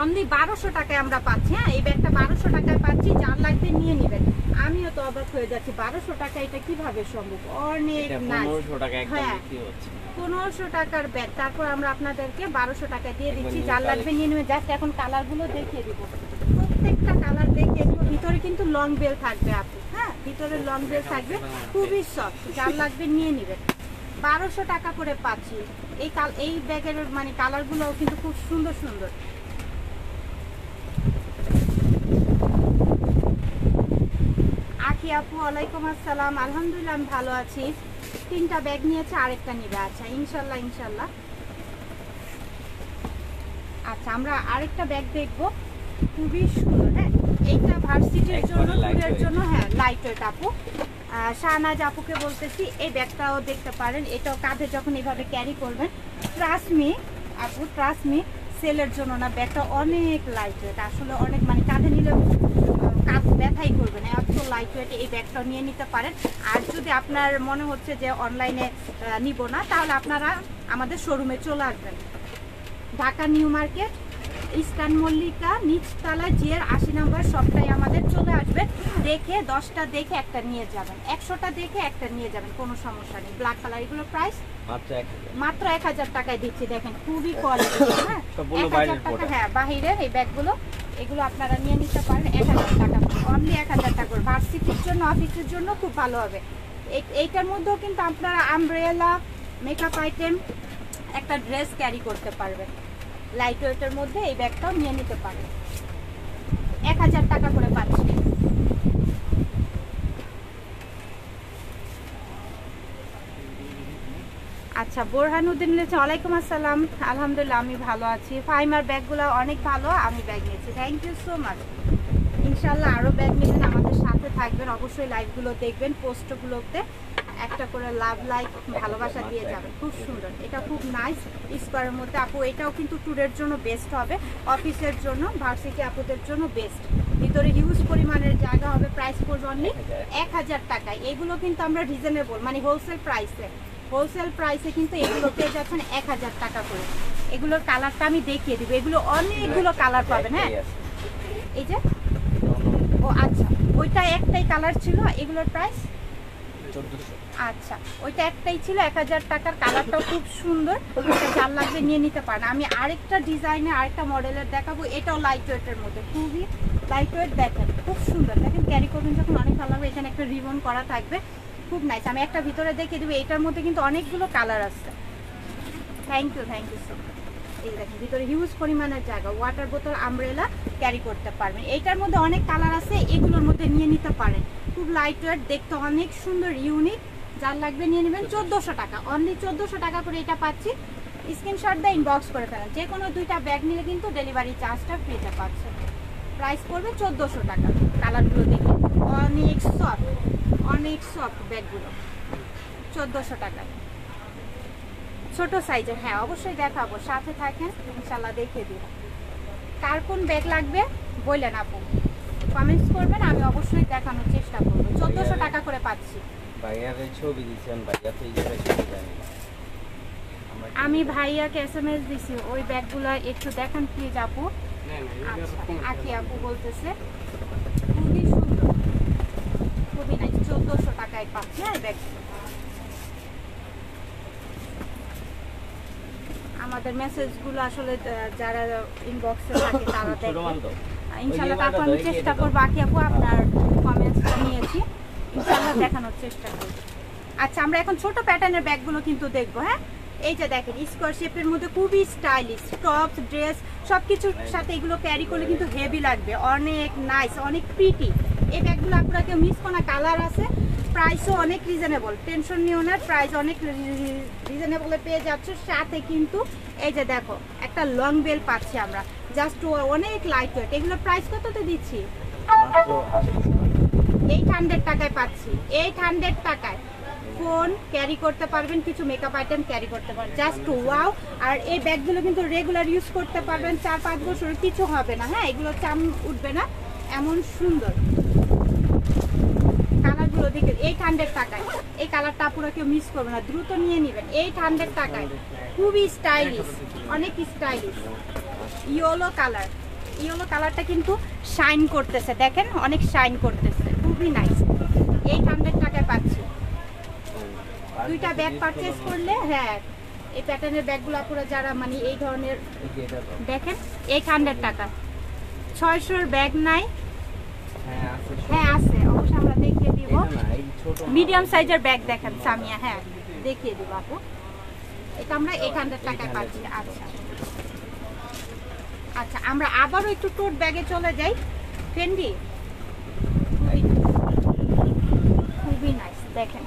অনলি 1200 টাকায় আমরা পাচ্ছি। হ্যাঁ, এই ব্যাগটা 1200 টাকায় পাচ্ছি, যার লাগবে নিয়ে নেবেন। আমিও তো অবাক হয়ে যাচ্ছি, 1200 টাকা এটা কিভাবে সম্ভব, অনেক নাইস। 1500 টাকা একদম বিক্রি হচ্ছে। 1500 টাকার ব্যাগ, তারপর আমরা আপনাদেরকে 1200 টাকা দিয়ে দিচ্ছি, যার লাগবে নিয়ে নেবেন। জাস্ট এখন কালারগুলো দেখিয়ে দিব, প্রত্যেকটা কালার দেখিয়ে দিব। ভিতরে কিন্তু লং বেল থাকবে আপু, হ্যাঁ ভিতরে লং বেল থাকবে, খুবই সফট, যার লাগবে নিয়ে নেবেন। 1200 টাকা করে পাচ্ছি। এই ব্যাগের মানে কালারগুলো কিন্তু খুব সুন্দর সুন্দর। আখি আপু ওয়ালাইকুম আসসালাম, আলহামদুলিল্লাহ আমি ভালো আছি। 3টা ব্যাগ নিয়েছে, আরেকটা নিবে। আচ্ছা ইনশাল্লাহ ইনশাল্লাহ। আচ্ছা আমরা আরেকটা ব্যাগ দেখবো, খুবই সুন্দর। হ্যাঁ, এইটা ভার্সিটির জন্য, ট্যুরের জন্য। হ্যাঁ, লাইট ওয়েট আপু। শাহনাজ আপুকে বলতেছি এই ব্যাগটাও দেখতে পারেন, এটাও কাঁধে যখন এইভাবে ক্যারি করবেন, ট্রাস্ট মি আপু, ট্রাস্ট মি, সেলের জন্য না, ব্যাগটা অনেক লাইট ওয়েট, আসলে অনেক মানে কাঁধে নিলে কাঁধ ব্যথাই করবে না, এত লাইট ওয়েট। এই ব্যাগটা নিয়ে নিতে পারেন। আর যদি আপনার মনে হচ্ছে যে অনলাইনে নিব না, তাহলে আপনারা আমাদের শোরুমে চলে আসবেন, Dhaka new market, eastern Mallika, নিচতলা, জিয়ার 80 নম্বর সবটাই আমাদের চলে আসবে। দেখে 10টা দেখে একটা নিয়ে যাবেন, 100টা দেখে একটা নিয়ে যাবেন, কোনো সমস্যা নেই। ব্ল্যাক কালার, এগুলো প্রাইস মাত্র 1000 টাকায় দিচ্ছি। দেখেন খুবই কোয়ালিটি। হ্যাঁ, 1000 টাকা। হ্যাঁ, বাহিরের এই ব্যাগগুলো, এগুলো আপনারা নিয়ে নিতে পারেন 1000 টাকা, অনলি 1000 টাকা করে। ভার্সিটির জন্য, অফিসের জন্য খুব ভালো হবে। এইটার মধ্যেও কিন্তু আপনারা আমব্রেলা, মেকআপ আইটেম, একটা ড্রেস ক্যারি করতে পারবেন। লাইট ওয়েটের মধ্যে এই ব্যাগটাও নিয়ে নিতে পারেন, 1000 টাকা করে পাচ্ছি। আচ্ছা বোরহানুদ্দিন লিখেছে ওয়ালাইকুম আসসালাম, আলহামদুলিল্লাহ আমি ভালো আছি। ফাইমার ব্যাগগুলো অনেক ভালো, আমি ব্যাগ নিয়েছি, থ্যাংক ইউ সো মাচ। ইনশাল্লাহ আরও ব্যাগ নেবেন, আমাদের সাথে থাকবেন, অবশ্যই লাইভগুলো দেখবেন, পোস্টগুলোতে একটা করে লাভ লাইক ভালোবাসা দিয়ে যাবেন। খুব সুন্দর, এটা খুব নাইস স্কোয়ারের মধ্যে আপু। এটাও কিন্তু ট্যুরের জন্য বেস্ট হবে, অফিসের জন্য, ভার্সিটি আপুদের জন্য বেস্ট। ভিতরে হিউজ পরিমাণের জায়গা হবে। প্রাইস পড়বে অনলি 1000 টাকায়। এগুলো কিন্তু আমরা রিজনেবল মানে হোলসেল প্রাইসে কিন্তু এগুলো পেয়ে যাচ্ছেন 1000 টাকা করে। এগুলোর কালারটা আমি দেখিয়ে দিব, এগুলো অনেকগুলো কালার পাবেন। হ্যাঁ, এই যে ও আচ্ছা, ওইটা একটাই কালার ছিল, এগুলোর প্রাইস 1400। আচ্ছা, ওইটা একটাই ছিল 1000 টাকার, কালারটাও খুব সুন্দর, এটা যার লাগবে নিয়ে নিতে পারেন। আমি আরেকটা ডিজাইনে আরেকটা মডেলের দেখাবো, এটাও লাইট ওয়েটের মধ্যে, খুবই লাইট ওয়েট, দেখেন খুব সুন্দর। দেখেন ক্যারি করবেন যখন অনেক ভালো লাগবে। এখানে একটা রিবন করা থাকবে, খুব নাইস। আমি একটা ভিতরে দেখিয়ে দেবো, এটার মধ্যে কিন্তু অনেকগুলো কালার আছে। Thank you so much. এই দেখেন ভিতরে হিউজ পরিমাণের জায়গা, ওয়াটার বোতল, আমব্রেলা ক্যারি করতে পারবেন। এইটার মধ্যে অনেক কালার আছে, এগুলোর মধ্যে নিয়ে নিতে পারেন। খুব লাইট ওয়েট, দেখতে অনেক সুন্দর, ইউনিক, যার লাগবে নিয়ে নেবেন। 1400 টাকা, অনলি 1400 টাকা করে এটা পাচ্ছি। স্ক্রিনশট দিয়ে ইনবক্স করে ফেলেন। যে কোনো 2টা ব্যাগ নিলে কিন্তু ডেলিভারি চার্জটা ফ্রিতে পাচ্ছেন। প্রাইস পড়বে 1400 টাকা। কালারগুলো দেখে অনেক সফট ব্যাগগুলো, 1400 টাকায়, ছোট সাইজের। হ্যাঁ অবশ্যই দেখাবো, সাথে থাকেন, ইনশাল্লাহ দেখিয়ে দিব। কার কোন ব্যাগ লাগবে বললেন আপু, কমেন্টস করবেন, আমি অবশ্যই দেখানোর চেষ্টা করবো। 1400 টাকা করে পাচ্ছি। আমি ভাইয়াকে SMS দিছি, ওই ব্যাগগুলো একটু দেখান প্লিজ আপু। আচ্ছা, আখি আপু বলতেছে খুবই সুন্দর, খুবই নাইস, 1400 টাকায় পাচ্ছি। হ্যাঁ, ব্যাগগুলো আমাদের মেসেজগুলো আসলে যারা ইনবক্সে থাকে তারা দেখে, ইনশাআল্লাহ তারপর আমি চেষ্টা করবো। আখি আপু আপনার কমেন্টসটা নিয়েছি, ইনশাআল্লাহ দেখানোর চেষ্টা করব। আচ্ছা আমরা এখন ছোট প্যাটার্নের ব্যাগগুলো কিন্তু দেখবো। হ্যাঁ, এই যে দেখেন স্কোয়ার শেপের মধ্যে খুবই স্টাইলিশ, টপ, ড্রেস সবকিছুর সাথে এগুলো ক্যারি করলে কিন্তু হেভি লাগবে, অনেক নাইস, অনেক প্রিটি। এই ব্যাগগুলো আপনাকে মিস কোনা কালার আছে, প্রাইসও অনেক রিজনেবল, টেনশন নিও না, প্রাইস অনেক রিজনেবলে পেয়ে যাচ্ছে। সাথে কিন্তু এই যে দেখো একটা লং বেল পাচ্ছি আমরা, জাস্ট অনেক লাইট ওয়েট। এগুলো প্রাইস কততে দিচ্ছি? 800 টাকায় পাচ্ছি, 800 টাকায়। ফোন ক্যারি করতে পারবেন, কিছু মেকআপ আইটেম ক্যারি করতে পারবেন, জাস্ট ওয়াও। আর এই ব্যাগগুলো কিন্তু রেগুলার ইউজ করতে পারবেন, 4-5 বছর কিছু হবে না। হ্যাঁ, এগুলো চাম উঠবে না, এমন সুন্দর। কালারগুলো দেখে 800 টাকায়, এই কালারটা পুরো কেউ মিস করবে না, দ্রুত নিয়ে নেবেন। 800 টাকায় খুবই স্টাইলিশ, অনেক স্টাইলিশ, ইয়েলো কালার, ইয়েলো কালারটা কিন্তু শাইন করতেছে, দেখেন অনেক শাইন করতেছে, খুবই নাইস। 800 টাকায় পাচ্ছি। দুইটা ব্যাগ পারচেজ করলে, হ্যাঁ এই প্যাটার্নের ব্যাগগুলো আপনারা যারা মানে এই ধরনের দেখেন 800 টাকা। 600 ব্যাগ নাই? হ্যাঁ আছে, অবশ্যই আমরা দেখিয়ে দিব। মিডিয়াম সাইজের ব্যাগ দেখেন সামিয়া, হ্যাঁ দেখিয়ে দিব আপু। এটা আমরা 800 টাকায় পাচ্ছি। আচ্ছা আচ্ছা, আমরা আবারও একটু টোট ব্যাগে চলে যাই। ফেন্ডি খুবই নাইস, দেখেন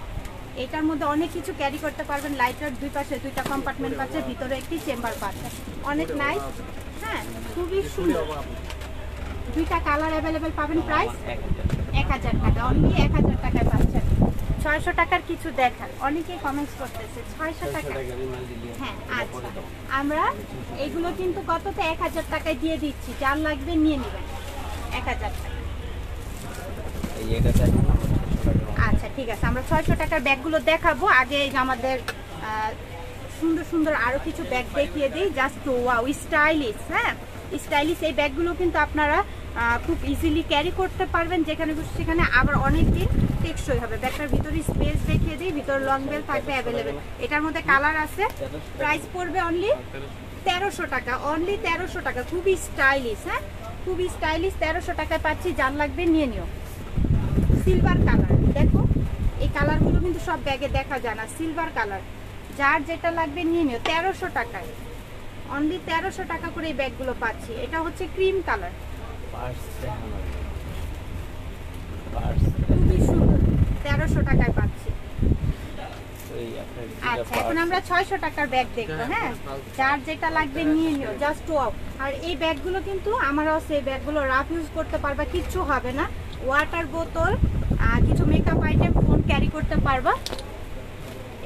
এটার মধ্যে অনেক কিছু ক্যারি করতে পারবেন। লাইটার দুই পাশে দুইটা কম্পার্টমেন্ট পাচ্ছে, ভিতরে একটি চেম্বার পাচ্ছে, অনেক নাইস। হ্যাঁ খুবই সুন্দর। দুইটা কালার অ্যাভেলেবেল পাবেন। প্রাইস 1000 টাকা, অনলি 1000 টাকায় পাচ্ছেন। 600 টাকার কিছু দেখান, অনেকেই কমেন্টস করতেছে 600 টাকা। হ্যাঁ আচ্ছা, আমরা এগুলো কিন্তু কততে 1000 টাকায় দিয়ে দিচ্ছি, যার লাগবে নিয়ে নেবেন 1000 টাকা। আচ্ছা ঠিক আছে, আমরা 600 টাকার ব্যাগগুলো দেখাবো। আগে এই যে আমাদের সুন্দর সুন্দর আরো কিছু ব্যাগ দেখিয়ে দিই। Just wow, stylish. হ্যাঁ স্টাইলিশ এই ব্যাগগুলো কিন্তু আপনারা খুব ইজিলি ক্যারি করতে পারবেন যেখানে খুশি সেখানে, আবার অনেক দিন টেকসই হবে। ব্যাগটার ভিতরে স্পেস দেখিয়ে দিই, ভিতরে লং বেল থাকবে অ্যাভেলেবেল। এটার মধ্যে কালার আছে। প্রাইস পড়বে অনলি 1300 টাকা, অনলি 1300 টাকা। খুবই স্টাইলিশ, হ্যাঁ খুবই স্টাইলিশ। 1300 টাকায় পাচ্ছি, যার লাগবে নিয়ে নিও। সিলভার কালার, দেখো এই কালারগুলো কিন্তু সব ব্যাগে দেখা যায় না। সিলভার কালার, যার যেটা লাগবে নিয়ে নিও 1300 টাকায়, অনলি 1300 টাকা করে এই ব্যাগগুলো পাচ্ছি। এটা হচ্ছে ক্রিম কালার, খুবই সুন্দর, 1300 টাকায় পাচ্ছি। আচ্ছা এখন আমরা 600 টাকার ব্যাগ দেখবো। হ্যাঁ যার যেটা লাগবে নিয়ে নিও, জাস্ট ওয়াও। আর এই ব্যাগগুলো কিন্তু আমারও সেই ব্যাগগুলো রাফ ইউজ করতে পারবা, কিচ্ছু হবে না। ওয়াটার বোতল, কিছু মেকআপ আইটেম, ফোন ক্যারি করতে পারবা।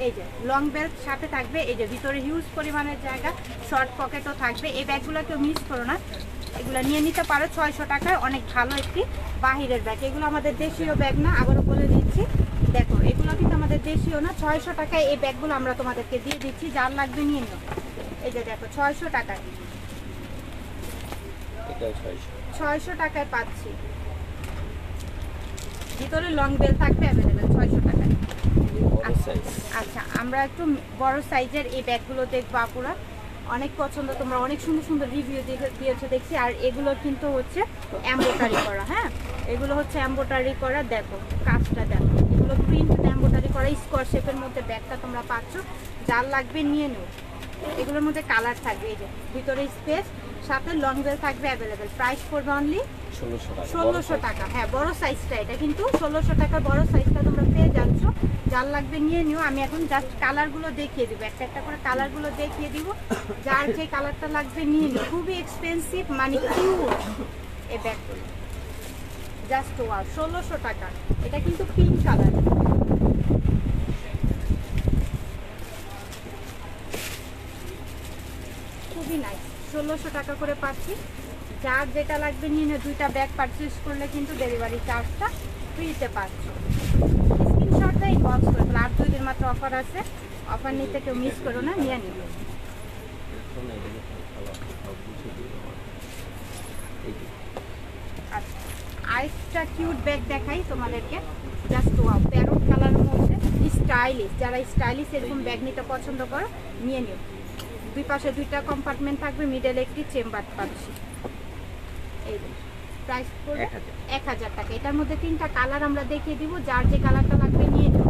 এই যে লং বেল্ট সাথে থাকবে, এই যে ভিতরে হিউজ পরিমাণের জায়গা, শর্ট পকেটও থাকবে। এই ব্যাগগুলো কেউ মিস করো না, এগুলো নিয়ে নিতে পারো 600 টাকায়। অনেক ভালো একটি বাহিরের ব্যাগ। এগুলো আমাদের দেশীয় ব্যাগ না, আবারও বলে দিচ্ছি। দেখো এগুলো কিন্তু আমাদের দেশীয় না। 600 টাকায় এই ব্যাগগুলো আমরা তোমাদেরকে দিয়ে দিচ্ছি, যার লাগবে নিয়ে নিও। এই যে দেখো 600 টাকায়, 600 টাকায় পাচ্ছি। ভিতরে লং বেল থাকবে অ্যাভেলেবেল 600 টাকায়। আচ্ছা আমরা একটু বড় সাইজের এই ব্যাগগুলো দেখবো আপুরা, অনেক পছন্দ, তোমরা অনেক সুন্দর সুন্দর রিভিউ দিয়েছো দেখছি। আর এগুলো কিন্তু হচ্ছে এমব্রয়ডারি করা। হ্যাঁ এগুলো হচ্ছে এমব্রয়ডারি করা, দেখো কাজটা দেখো, এগুলো প্রিন্ট এমব্রয়ডারি করা। স্কোয়ার শেপের মধ্যে ব্যাগটা তোমরা পাচ্ছ, যার লাগবে নিয়ে নিও। এগুলোর মধ্যে কালার থাকবে, এই যে ভিতরে স্পেস, সাথে লং বেল থাকবে অ্যাভেলেবেল। প্রাইস পড়বে অনলি 1600 টাকা। হ্যাঁ বড় সাইজটা, এটা কিন্তু 1600 টাকার বড় সাইজটা তোমরা পেয়ে যাচ্ছ, যার লাগবে নিয়ে নিও। আমি এখন জাস্ট কালারগুলো দেখিয়ে দিব, একটা একটা করে কালারগুলো দেখিয়ে দিব, যার যে কালারটা লাগবে নিয়ে নিও। খুবই এক্সপেন্সিভ, মানে কিউট এই ব্যাগগুলো, জাস্ট ওয়াও 1600 টাকা। এটা কিন্তু পিঙ্ক কালার, খুবই নাইস। 1600 টাকা করে পাচ্ছি, যার যেটা লাগবে নিয়ে নিও। দুইটা ব্যাগ পারচেজ করলে কিন্তু ডেলিভারি চার্জটা ফ্রিতে পাচ্ছ। স্ক্রিনশটটা ইনবক্স করে ফেলো। আর 2 দিন মাত্র অফার আছে, অফার নিতে কেউ মিস করো না, নিয়ে নিও। আচ্ছা আরেকটা কিউট ব্যাগ দেখাই তোমাদেরকে, জাস্ট ওয়াও, প্যারট কালারের মধ্যে স্টাইলিশ। যারা স্টাইলিশ এরকম ব্যাগ নিতে পছন্দ করো নিয়ে নিও। দুই পাশে দুইটা কম্পার্টমেন্ট থাকবে, মিডলে একটি চেম্বার পাচ্ছি। এই প্রাইস পড়বে 1000 টাকা। এটার মধ্যে 3টা কালার আমরা দেখিয়ে দিব, যার যে কালারটা লাগবে নিয়ে নিও।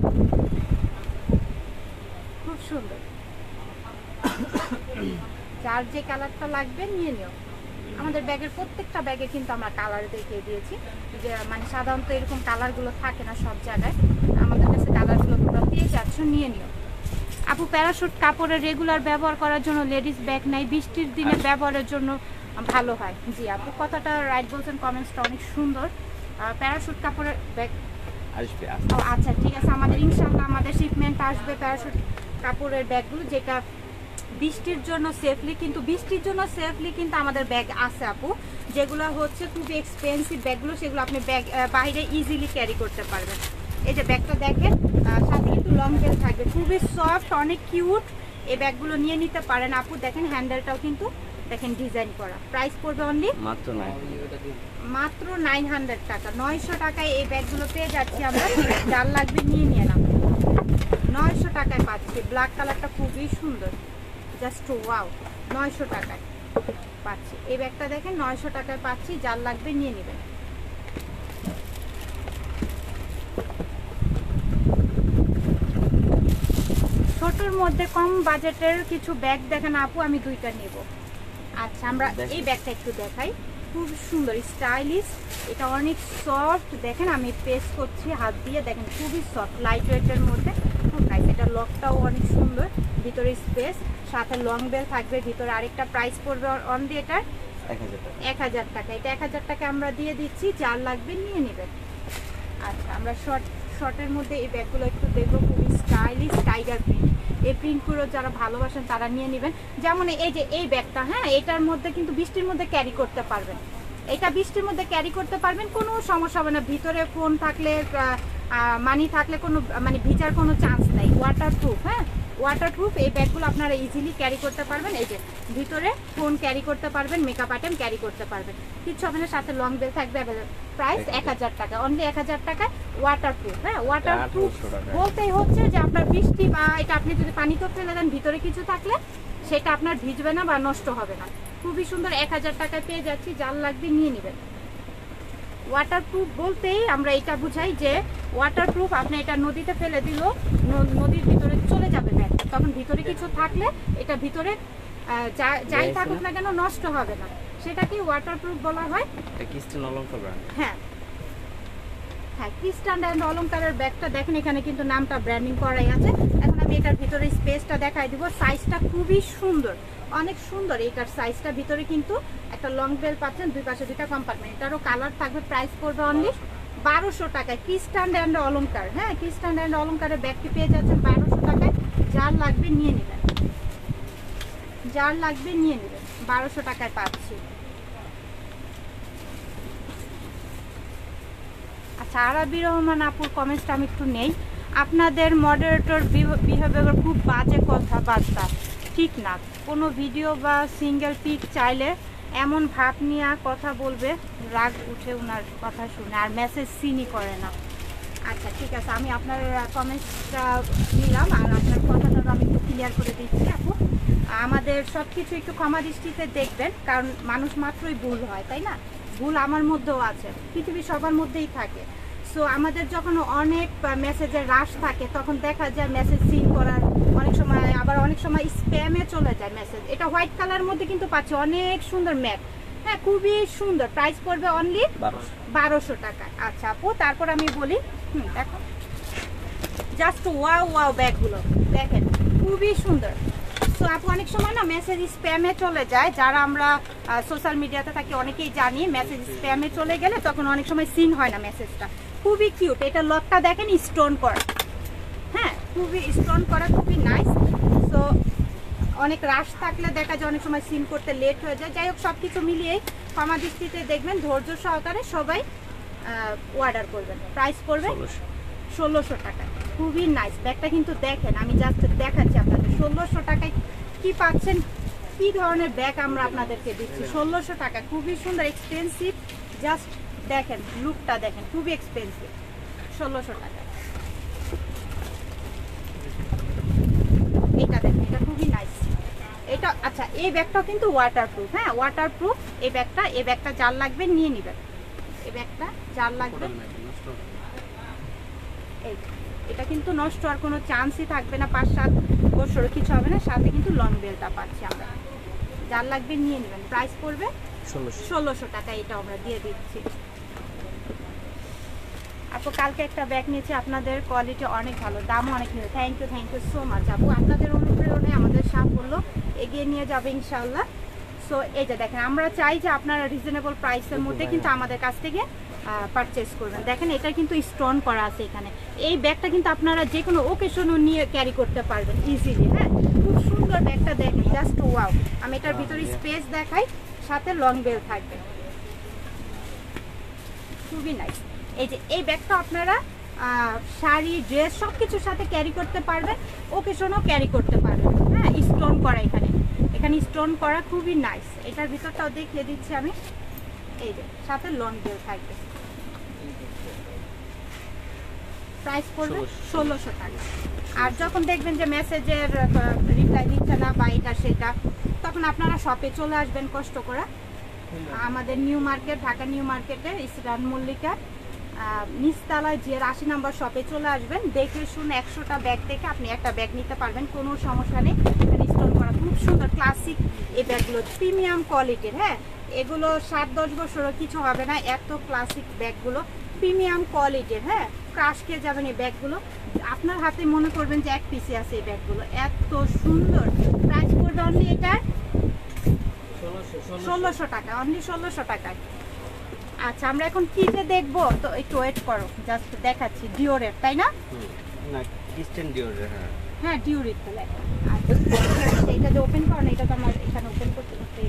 খুব সুন্দর, যার যে কালারটা লাগবে নিয়ে নিও। আমাদের ব্যাগের প্রত্যেকটা ব্যাগে কিন্তু আমরা কালার দেখিয়ে দিয়েছি, যে মানে সাধারণত এরকম কালারগুলো থাকে না সব জায়গায়, আমাদের কাছে কালারগুলো তোমরা পেয়ে যাচ্ছ, নিয়ে নিও। আপু প্যারাশুট কাপড়ের রেগুলার ব্যবহার করার জন্য লেডিস ব্যাগ নাই, বৃষ্টির দিনে ব্যবহারের জন্য ভালো হয়। জি আপু কথাটা রাইট বলছেন, কমেন্টসটা অনেক সুন্দর। প্যারাশুট কাপড়ের ব্যাগ আসবে। আচ্ছা ঠিক আছে, আমাদের ইনশাআল্লাহ আমাদের শিপমেন্ট আসবে প্যারাশুট কাপড়ের ব্যাগগুলো, যেটা বৃষ্টির জন্য সেফলি, কিন্তু বৃষ্টির জন্য সেফলি কিন্তু আমাদের ব্যাগ আছে আপু, যেগুলো হচ্ছে খুবই এক্সপেন্সিভ ব্যাগগুলো, সেগুলো আপনি ব্যাগ বাইরে ইজিলি ক্যারি করতে পারবেন। এই যে ব্যাগটা দেখেন, সাথে কিন্তু লং বেল থাকবে, খুবই সফট, অনেক কিউট। এই ব্যাগগুলো নিয়ে নিতে পারেন আপু। দেখেন হ্যান্ডেলটাও কিন্তু দেখেন ডিজাইন করা। প্রাইস পড়বে অনলি মাত্র 900 টাকা। 900 টাকায় এই ব্যাগগুলো পেয়ে যাচ্ছি আমরা। যার লাগবে নিয়ে নাও। 900 টাকায় পাচ্ছি। ব্ল্যাক কালারটা খুবই সুন্দর, জাস্ট ওয়াও। 900 টাকায় পাচ্ছি এই ব্যাগটা, দেখেন 900 টাকায় পাচ্ছি। যার লাগবে নিয়ে নেবেন। ছোটর মধ্যে কম বাজেটের কিছু ব্যাগ দেখেন আপু, আমি দুইটা নেব। আচ্ছা, আমরা এই ব্যাগটা একটু দেখাই। খুব সুন্দর স্টাইলিশ, এটা অনেক সফট। দেখেন আমি পেস্ট করছি হাত দিয়ে, দেখেন খুবই সফট, লাইট ওয়েটের মধ্যে, খুব নাইস। এটা লকটাও অনেক সুন্দর, ভিতরে স্পেস, সাথে লং বেল থাকবে ভিতরে। আরেকটা প্রাইস পড়বে অনলি এটার 1000 টাকা। এটা 1000 টাকা আমরা দিয়ে দিচ্ছি। যার লাগবে নিয়ে নেবেন। আচ্ছা, আমরা শর্টের মধ্যে এই ব্যাগগুলো একটু দেখবো। খুবই স্টাইলিশ টাইগার প্রিন্ট। এই প্রিন্টগুলো যারা ভালোবাসেন তারা নিয়ে নেবেন। যেমন এই যে এই ব্যাগটা, হ্যাঁ, এটার মধ্যে কিন্তু বৃষ্টির মধ্যে ক্যারি করতে পারবেন। এটা বৃষ্টির মধ্যে ক্যারি করতে পারবেন, কোনো সমস্যা হবে না। ভিতরে ফোন থাকলে, মানি থাকলে কোনো মানে ভিজার কোনো চান্স নাই। ওয়াটারপ্রুফ, হ্যাঁ, ওয়াটারপ্রুফ। এই ব্যাগগুলো আপনারা ইজিলি ক্যারি করতে পারবেন। এই যে ভিতরে ফোন ক্যারি করতে পারবেন, মেকআপ আইটেম ক্যারি করতে পারবেন, কিচ্ছু হবে না। সাথে লং বেল থাকবে অ্যাভেলেবল। প্রাইস 1000 টাকা, অনলি 1000 টাকায়। ওয়াটারপ্রুফ, হ্যাঁ, ওয়াটারপ্রুফ বলতেই হচ্ছে যে আপনার বৃষ্টি বা এটা আপনি যদি পানিতে ফেলে দেন, ভিতরে কিছু থাকলে সেটা আপনার ভিজবে না বা নষ্ট হবে না। খুবই সুন্দর, 1000 টাকায় পেয়ে যাচ্ছি। যার লাগবে নিয়ে নেবেন। ওয়াটারপ্রুফ বলতেই আমরা এটা বুঝাই যে ওয়াটারপ্রুফ, আপনি এটা নদীতে ফেলে দিল, নদীর ভিতরে চলে যাবে ব্যাগ, তখন ভিতরে কিছু থাকলে এটা ভিতরে যাই থাকুক না কেন নষ্ট হবে না, সেটাকে ওয়াটারপ্রুফ বলা হয়। হ্যাঁ হ্যাঁ, ক্রিস্টান অ্যান্ড অলংকারের ব্যাগটা দেখেন, এখানে কিন্তু নামটা ব্র্যান্ডিং করাই আছে। এখন আমি এটার ভিতরে স্পেসটা দেখাই দিব। সাইজটা খুবই সুন্দর, অনেক সুন্দর। এটার সাইজটা ভিতরে কিন্তু একটা লং বেল পাচ্ছেন, দুই পাশে দুইটা কম্পার্টমেন্ট। এটারও কালার থাকবে। প্রাইস পড়বে অনলি 1200 টাকায়। ক্রিস্টান অ্যান্ড অলংকার, হ্যাঁ, ক্রিস্টান অ্যান্ড অলংকারের ব্যাগটি পেয়ে যাচ্ছেন 1200 টাকায়। যার লাগবে নিয়ে নেবেন। যার লাগবে নিয়ে নেবেন। 1200 টাকায় পাচ্ছি। আচ্ছা, আরাবি রহমান আপুর কমেন্টসটা আমি একটু নেই। আপনাদের মডারেটর বিহেভিয়ার খুব বাজে কথাবার্তা, ঠিক না। কোনো ভিডিও বা সিঙ্গেল পিক চাইলে এমন ভাব নিয়ে কথা বলবে, রাগ উঠে ওনার কথা শুনে, আর মেসেজ সিনই করে না। আচ্ছা ঠিক আছে, আমি আপনার কমেন্টসটা নিলাম, আর আপনার কথাটা আমি একটু ক্লিয়ার করে দিচ্ছি আপু। আমাদের সব কিছু একটু ক্ষমা দৃষ্টিতে দেখবেন, কারণ মানুষ মাত্রই ভুল হয়, তাই না? ভুল আমার মধ্যেও আছে, পৃথিবীর সবার মধ্যেই থাকে। সো আমাদের যখন অনেক মেসেজের রাশ থাকে, তখন দেখা যায় মেসেজ সিন করার অনেক সময়, আবার অনেক সময় স্প্যামে চলে যায় মেসেজ। এটা হোয়াইট কালার মধ্যে কিন্তু পাচ্ছি, অনেক সুন্দর ম্যাট, হ্যাঁ, খুবই সুন্দর। প্রাইস পড়বে অনলি 1200 টাকা। আচ্ছা আপু, তারপর আমি বলি, দেখো জাস্ট ওয়াও ওয়াও ব্যাগগুলো দেখেন, খুবই সুন্দর। সো আপু, অনেক সময় না মেসেজ স্প্যামে চলে যায়, যারা আমরা সোশ্যাল মিডিয়াতে থাকি অনেকেই জানি, মেসেজ স্প্যামে চলে গেলে তখন অনেক সময় সিন হয় না মেসেজটা। খুবই কিউট। এটা লকটা দেখেন স্টোন করা, হ্যাঁ, খুবই স্টোন করা, খুবই নাইস। সো অনেক রাশ থাকলে দেখা যায় অনেক সময় সিন করতে লেট হয়ে যায়। যাই হোক, সব কিছু মিলিয়েই ক্ষমা দৃষ্টিতে দেখবেন, ধৈর্য সহকারে সবাই অর্ডার করবেন। প্রাইস পড়বে 1600 টাকা। খুবই নাইস ব্যাগটা কিন্তু দেখেন, আমি জাস্ট দেখাচ্ছি আপনাদের। 1600 টাকায় কি পাচ্ছেন, কি ধরনের ব্যাগ আমরা আপনাদেরকে দিচ্ছি 1600 টাকা। খুবই সুন্দর, এক্সপেন্সিভ। জাস্ট দেখেন লুকটা দেখেন, খুবই এক্সপেন্সিভ। 1600 টাকা। এটা দেখেন, এটা খুবই নাইস। এটা আচ্ছা, এই ব্যাগটাও কিন্তু ওয়াটারপ্রুফ, হ্যাঁ, ওয়াটারপ্রুফ। এই ব্যাগটা যার লাগবে নিয়ে নেবেন। এই ব্যাগটা যার লাগবে, এটা কিন্তু নষ্ট হওয়ার কোনো চান্সই থাকবে না, 5-7 বছর কিছু হবে না। সাথে কিন্তু লং বেলটা পাচ্ছি আমরা। যার লাগবে নিয়ে নেবেন। প্রাইস পড়বে 1600 টাকা। এটা আমরা দিয়ে দিচ্ছি আপু। কালকে একটা ব্যাগ নিয়েছি, আপনাদের কোয়ালিটি অনেক ভালো, দামও অনেক নিয়ে। থ্যাংক ইউ সো মাচ আপু। আপনাদের অনুপ্রেরণায় আমাদের সাফল্য এগিয়ে নিয়ে যাবে ইনশাআল্লাহ। সো এই যে দেখেন, আমরা চাই যে আপনারা রিজনেবল প্রাইসের মধ্যে কিন্তু আমাদের কাছ থেকে পারচেস করবেন। দেখেন, এটা কিন্তু স্টোন করা আছে এখানে। এই ব্যাগটা কিন্তু আপনারা যে কোনো ওকেশনও নিয়ে ক্যারি করতে পারবেন ইজিলি, হ্যাঁ। খুব সুন্দর ব্যাগটা দেখেন, জাস্ট ওয়াও। আমি এটার ভিতরে স্পেস দেখাই, সাথে লং বেল থাকবে, খুবই নাইস। এই যে এই ব্যাগটা আপনারা শাড়ি, ড্রেস সব কিছুর সাথে ক্যারি করতে পারবেন, ওকেশনও ক্যারি করতে পারবেন, হ্যাঁ। স্টোন করা এখানে এখানে স্টোন করা, খুবই নাইস। এটার ভিতরটাও দেখিয়ে দিচ্ছি আমি। এই যে সাথে লং বেল থাকবে। প্রাইস পড়বে 1600 টাকা। আর যখন দেখবেন যে মেসেজের রিপ্লাই দিচ্ছে না বা এটা সেটা, তখন আপনারা শপে চলে আসবেন কষ্ট করে। আমাদের নিউ মার্কেট, ঢাকা নিউ মার্কেটের ইসরান মল্লিকা নিচতলায় যে 80 নম্বর শপে চলে আসবেন। দেখে শুনে 100টা ব্যাগ থেকে আপনি একটা ব্যাগ নিতে পারবেন, কোনো সমস্যা নেই। স্টোন করা খুব সুন্দর ক্লাসিক এই ব্যাগগুলো, প্রিমিয়াম কোয়ালিটির। হ্যাঁ, এগুলো 7-10 বছরও কিছু হবে না, এত ক্লাসিক ব্যাগগুলো প্রিমিয়াম কোয়ালিটির। হ্যাঁ, ক্রাশ খেয়ে যাবেন এই ব্যাগগুলো, আপনার হাতে মনে করবেন যে এক পিসে আছে এই ব্যাগগুলো, এত সুন্দর। প্রাইস পড়বে অনলি এটার 1600 টাকা, অনলি 1600 টাকায়। আচ্ছা, আমরা এখন কিতে দেখবো, তো একটু ওয়েট করো, জাস্ট দেখাচ্ছি। ডিওরের, তাই না? না, ক্রিস্টিয়ান ডিওরের। হ্যাঁ, ডিওরের তো লেখা। আচ্ছা, এটা যে ওপেন করো না, এটা তো আমার এখানে ওপেন করতে করতে।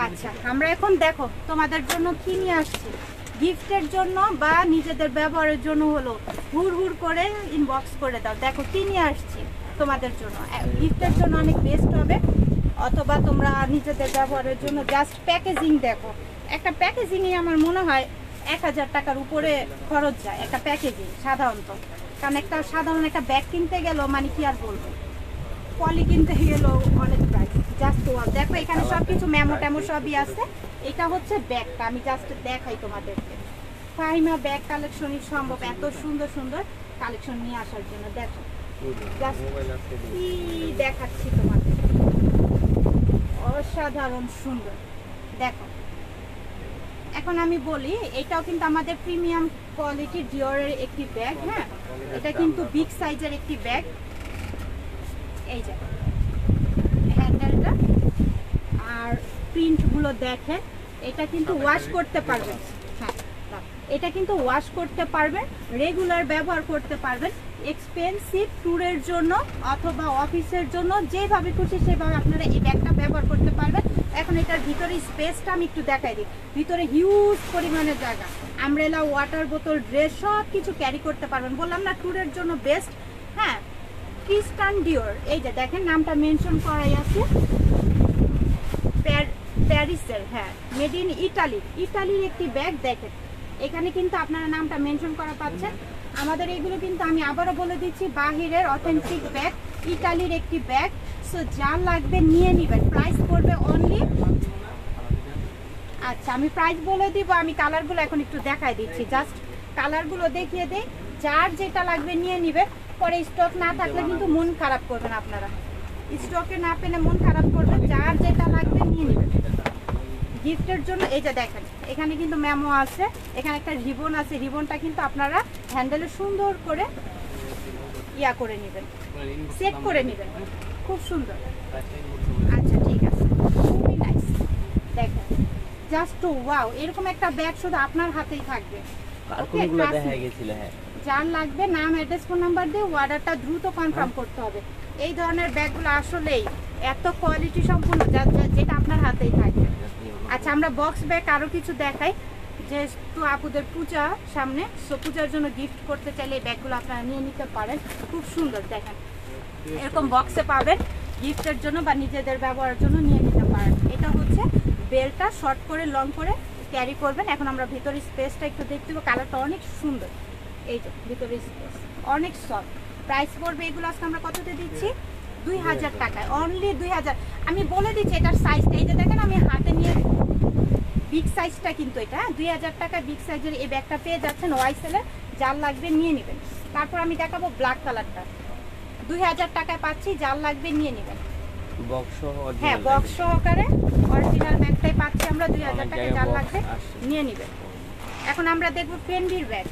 আচ্ছা, আমরা এখন দেখো তোমাদের জন্য কি নিয়ে আসছি। গিফটের জন্য বা নিজেদের ব্যবহারের জন্য হলো, হুড় করে ইনবক্স করে দাও। দেখো কি নিয়ে আসছি তোমাদের জন্য। গিফটের জন্য অনেক বেস্ট হবে, অথবা তোমরা নিজেদের ব্যবহারের জন্য জাস্ট প্যাকেজিং দেখো। একটা প্যাকেজিংয়ে আমার মনে হয় 1000 টাকার উপরে খরচ যায় একটা প্যাকেজিং সাধারণত। কারণ একটা সাধারণ একটা ব্যাগ কিনতে গেলেও মানে কি আর বলবো, পলি কিনতে গেলেও অনেক প্রাইস। জাস্ট দেখো এখানে সব কিছু মেমো টেমো সবই আছে। এটা হচ্ছে ব্যাগটা, আমি জাস্ট দেখাই তোমাদেরকে। ফাহিমা ব্যাগ কালেকশনই সম্ভব এত সুন্দর সুন্দর কালেকশন নিয়ে আসার জন্য। দেখো কি দেখাচ্ছি তোমাদের, অসাধারণ সুন্দর। দেখো এখন আমি বলি, এটাও কিন্তু আমাদের প্রিমিয়াম কোয়ালিটির ডিওরের একটি ব্যাগ। হ্যাঁ, এটা কিন্তু বিগ সাইজের একটি ব্যাগ। এই যে হ্যান্ডেলটা আর প্রিন্টগুলো দেখেন, এটা কিন্তু ওয়াশ করতে পারবেন। হ্যাঁ, এটা কিন্তু ওয়াশ করতে পারবেন, রেগুলার ব্যবহার করতে পারবেন। এক্সপেন্সিভ ট্যুরের জন্য অথবা অফিসের জন্য যেভাবে খুশি সেভাবে আপনারা এই ব্যাগটা ব্যবহার করতে পারবেন। এখন এটার ভিতরে স্পেসটা আমি একটু দেখাই দিই। ভিতরে হিউজ পরিমাণের জায়গা, আমব্রেলা, ওয়াটার বোতল, ড্রেস সব কিছু ক্যারি করতে পারবেন। বললাম না, ট্যুরের জন্য বেস্ট। হ্যাঁ, ক্রিস্টিয়ান ডিওর, এই যে দেখেন নামটা মেনশন করাই আছে, প্যারিসের। হ্যাঁ, মেড ইন ইটালি, ইটালির একটি ব্যাগ। দেখেন এখানে কিন্তু আপনারা নামটা মেনশন করা পাচ্ছেন। আমাদের এগুলো কিন্তু আমি আবারও বলে দিচ্ছি, বাহিরের অথেন্টিক ব্যাগ, ইটালির একটি ব্যাগ। সো যা লাগবে নিয়ে নেবেন। প্রাইস পড়বে অনলি, আচ্ছা আমি প্রাইস বলে দিব, আমি কালারগুলো এখন একটু দেখাই দিচ্ছি। জাস্ট কালারগুলো দেখিয়ে দেই, যার যেটা লাগবে নিয়ে নেবে। পরে স্টক না থাকলে কিন্তু মন খারাপ করবেন আপনারা, স্টকে না পেলে মন খারাপ করবেন। যার যেটা লাগবে নিয়ে নেবেন গিফটের জন্য। এই যে দেখেন এখানে কিন্তু মেমো আছে, এখানে একটা রিবন আছে। রিবনটা কিন্তু আপনারা হ্যান্ডেলে সুন্দর করে ইয়া করে নেবেন, সেট করে নেবেন, খুব সুন্দর। আচ্ছা ঠিক আছে, খুবই নাইস। দেখেন জাস্ট ওয়াও, এরকম একটা ব্যাগ শুধু আপনার হাতেই থাকবে। যার লাগবে নাম, অ্যাড্রেস, ফোন নাম্বার দিয়ে অর্ডারটা দ্রুত কনফার্ম করতে হবে। এই ধরনের ব্যাগগুলো আসলেই এত কোয়ালিটি সম্পূর্ণ, যেটা আপনার হাতেই থাকবে। আচ্ছা, আমরা বক্স ব্যাগ আরও কিছু দেখাই, যেহেতু আপুদের পূজা সামনে, সো পূজার জন্য গিফট করতে চাইলে এই ব্যাগগুলো আপনারা নিয়ে নিতে পারেন। খুব সুন্দর, দেখেন এরকম বক্সে পাবেন, গিফটের জন্য বা নিজেদের ব্যবহারের জন্য নিয়ে নিতে পারেন। এটা হচ্ছে বেলটা শর্ট করে লং করে ক্যারি করবেন। এখন আমরা ভিতরে স্পেসটা একটু দেখতে পাবো, কালারটা অনেক সুন্দর। এই যে ভিতরে স্পেস অনেক সফট। প্রাইস পড়বে এগুলো আজকে আমরা কততে দিচ্ছি? 2000 টাকায়, অনলি 2000। আমি বলে দিচ্ছি এটার সাইজটা, এই যে দেখেন আমি হাতে নিয়ে, বিগ সাইজটা কিন্তু এটা 2000 টাকায় বিগ সাইজের এই ব্যাগটা পেয়ে যাচ্ছেন ওয়াইসেলে। যার লাগবে নিয়ে নেবেন। তারপর আমি দেখাবো ব্ল্যাক কালারটা, 2000 টাকায় পাচ্ছি, যার লাগবে নিয়ে নেবেন। হ্যাঁ, বক্স সহকারে অরিজিনাল ব্যাগটাই পাচ্ছি আমরা 2000 টাকায়, যার লাগবে নিয়ে নেবেন। এখন আমরা দেখবো ফেন্ডির ব্যাগ।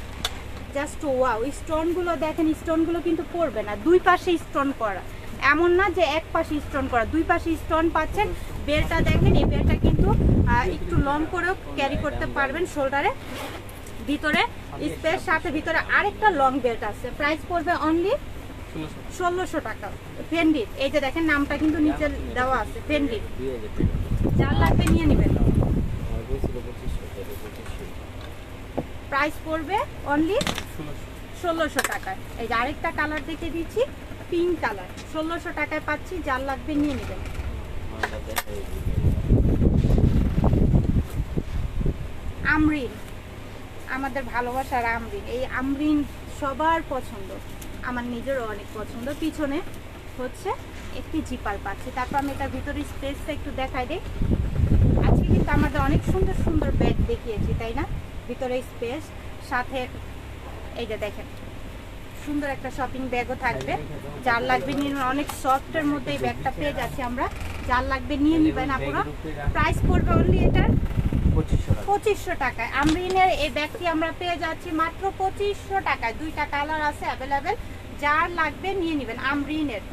জাস্ট ওয়াও, স্টোনগুলো দেখেন, স্টোনগুলো কিন্তু পড়বে না, দুই পাশে স্টোন করা, এমন না যে এক পাশে স্টোন করা, দুই পাশে স্টোন পাচ্ছেন। বেলটা দেখেন, এই বেলটা কিন্তু একটু লং করেও ক্যারি করতে পারবেন শোল্ডারে। ভিতরে স্পেস, সাথে ভিতরে আরেকটা লং বেল্ট আছে। প্রাইস পড়বে অনলি 1600 টাকা ফেন্ডির। এই যে দেখেন নামটা কিন্তু নিচে দেওয়া আছে, ফেন্ডির। যার লাগবে নিয়ে নেবেন। প্রাইস পড়বে অনলি 1600 টাকায়। এই যে আরেকটা কালার দেখে দিচ্ছি, পিঙ্ক কালার, 1600 টাকায় পাচ্ছি, যার লাগবে নিয়ে নেবেন। আমরিন, আমাদের ভালোবাসার আমরিন। এই আমরিন সবার পছন্দ, আমার নিজেরও অনেক পছন্দ। পিছনে হচ্ছে একটি জিপার পাচ্ছি। তারপর আমি এটার ভিতরে স্পেসটা একটু দেখাই দিই। আজকে কিন্তু আমাদের অনেক সুন্দর সুন্দর ব্যাগ দেখিয়েছি, তাই না? ভিতরে স্পেস, সাথে এই যে দেখেন সুন্দর একটা শপিং ব্যাগও থাকবে। যার লাগবে নিয়ে নেবেন। অনেক সফটের মধ্যে এই ব্যাগটা পেয়ে যাচ্ছি আমরা। যার লাগবে নিয়ে নেবেন আপনারা। প্রাইস পড়বে অনলি এটার 2500 টাকায়। আমরিনের এই ব্যাগটি আমরা পেয়ে যাচ্ছি মাত্র 2500 টাকায়। দুইটা কালার আছে অ্যাভেলেবেল, যার লাগবে নিয়ে নেবেন আমরিনের।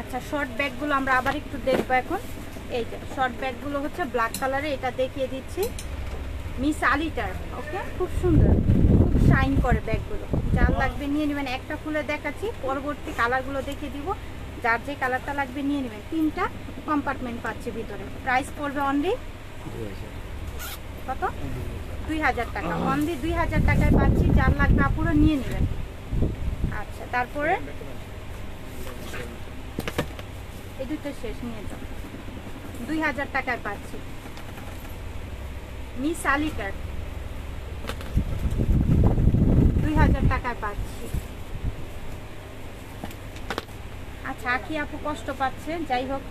আচ্ছা, শর্ট ব্যাগগুলো আমরা আবার একটু দেখবো এখন। এই যে শর্ট ব্যাগগুলো হচ্ছে ব্ল্যাক কালারে, এটা দেখিয়ে দিচ্ছি মিস আলিটার। ওকে, খুব সুন্দর, খুব শাইন করে ব্যাগগুলো। যার লাগবে নিয়ে নেবেন। একটা খুলে দেখাচ্ছি, পরবর্তী কালারগুলো দেখিয়ে দিব। যার যে কালারটা লাগবে নিয়ে নেবেন। 3টা কম্পার্টমেন্ট পাচ্ছি ভিতরে। প্রাইস পড়বে অনলি কত? 2000 টাকা। অনলি 2000 টাকায় পাচ্ছি। যার লাগবে আপুরা নিয়ে নেবেন। আচ্ছা, তারপরে এই দুটো শেষ, নিয়ে যাও। 2000 টাকায় পাচ্ছি মিস আলিটার। 2000 টাকায় পাচ্ছি। আচ্ছা, আখি আপু কষ্ট পাচ্ছে, যাই হোক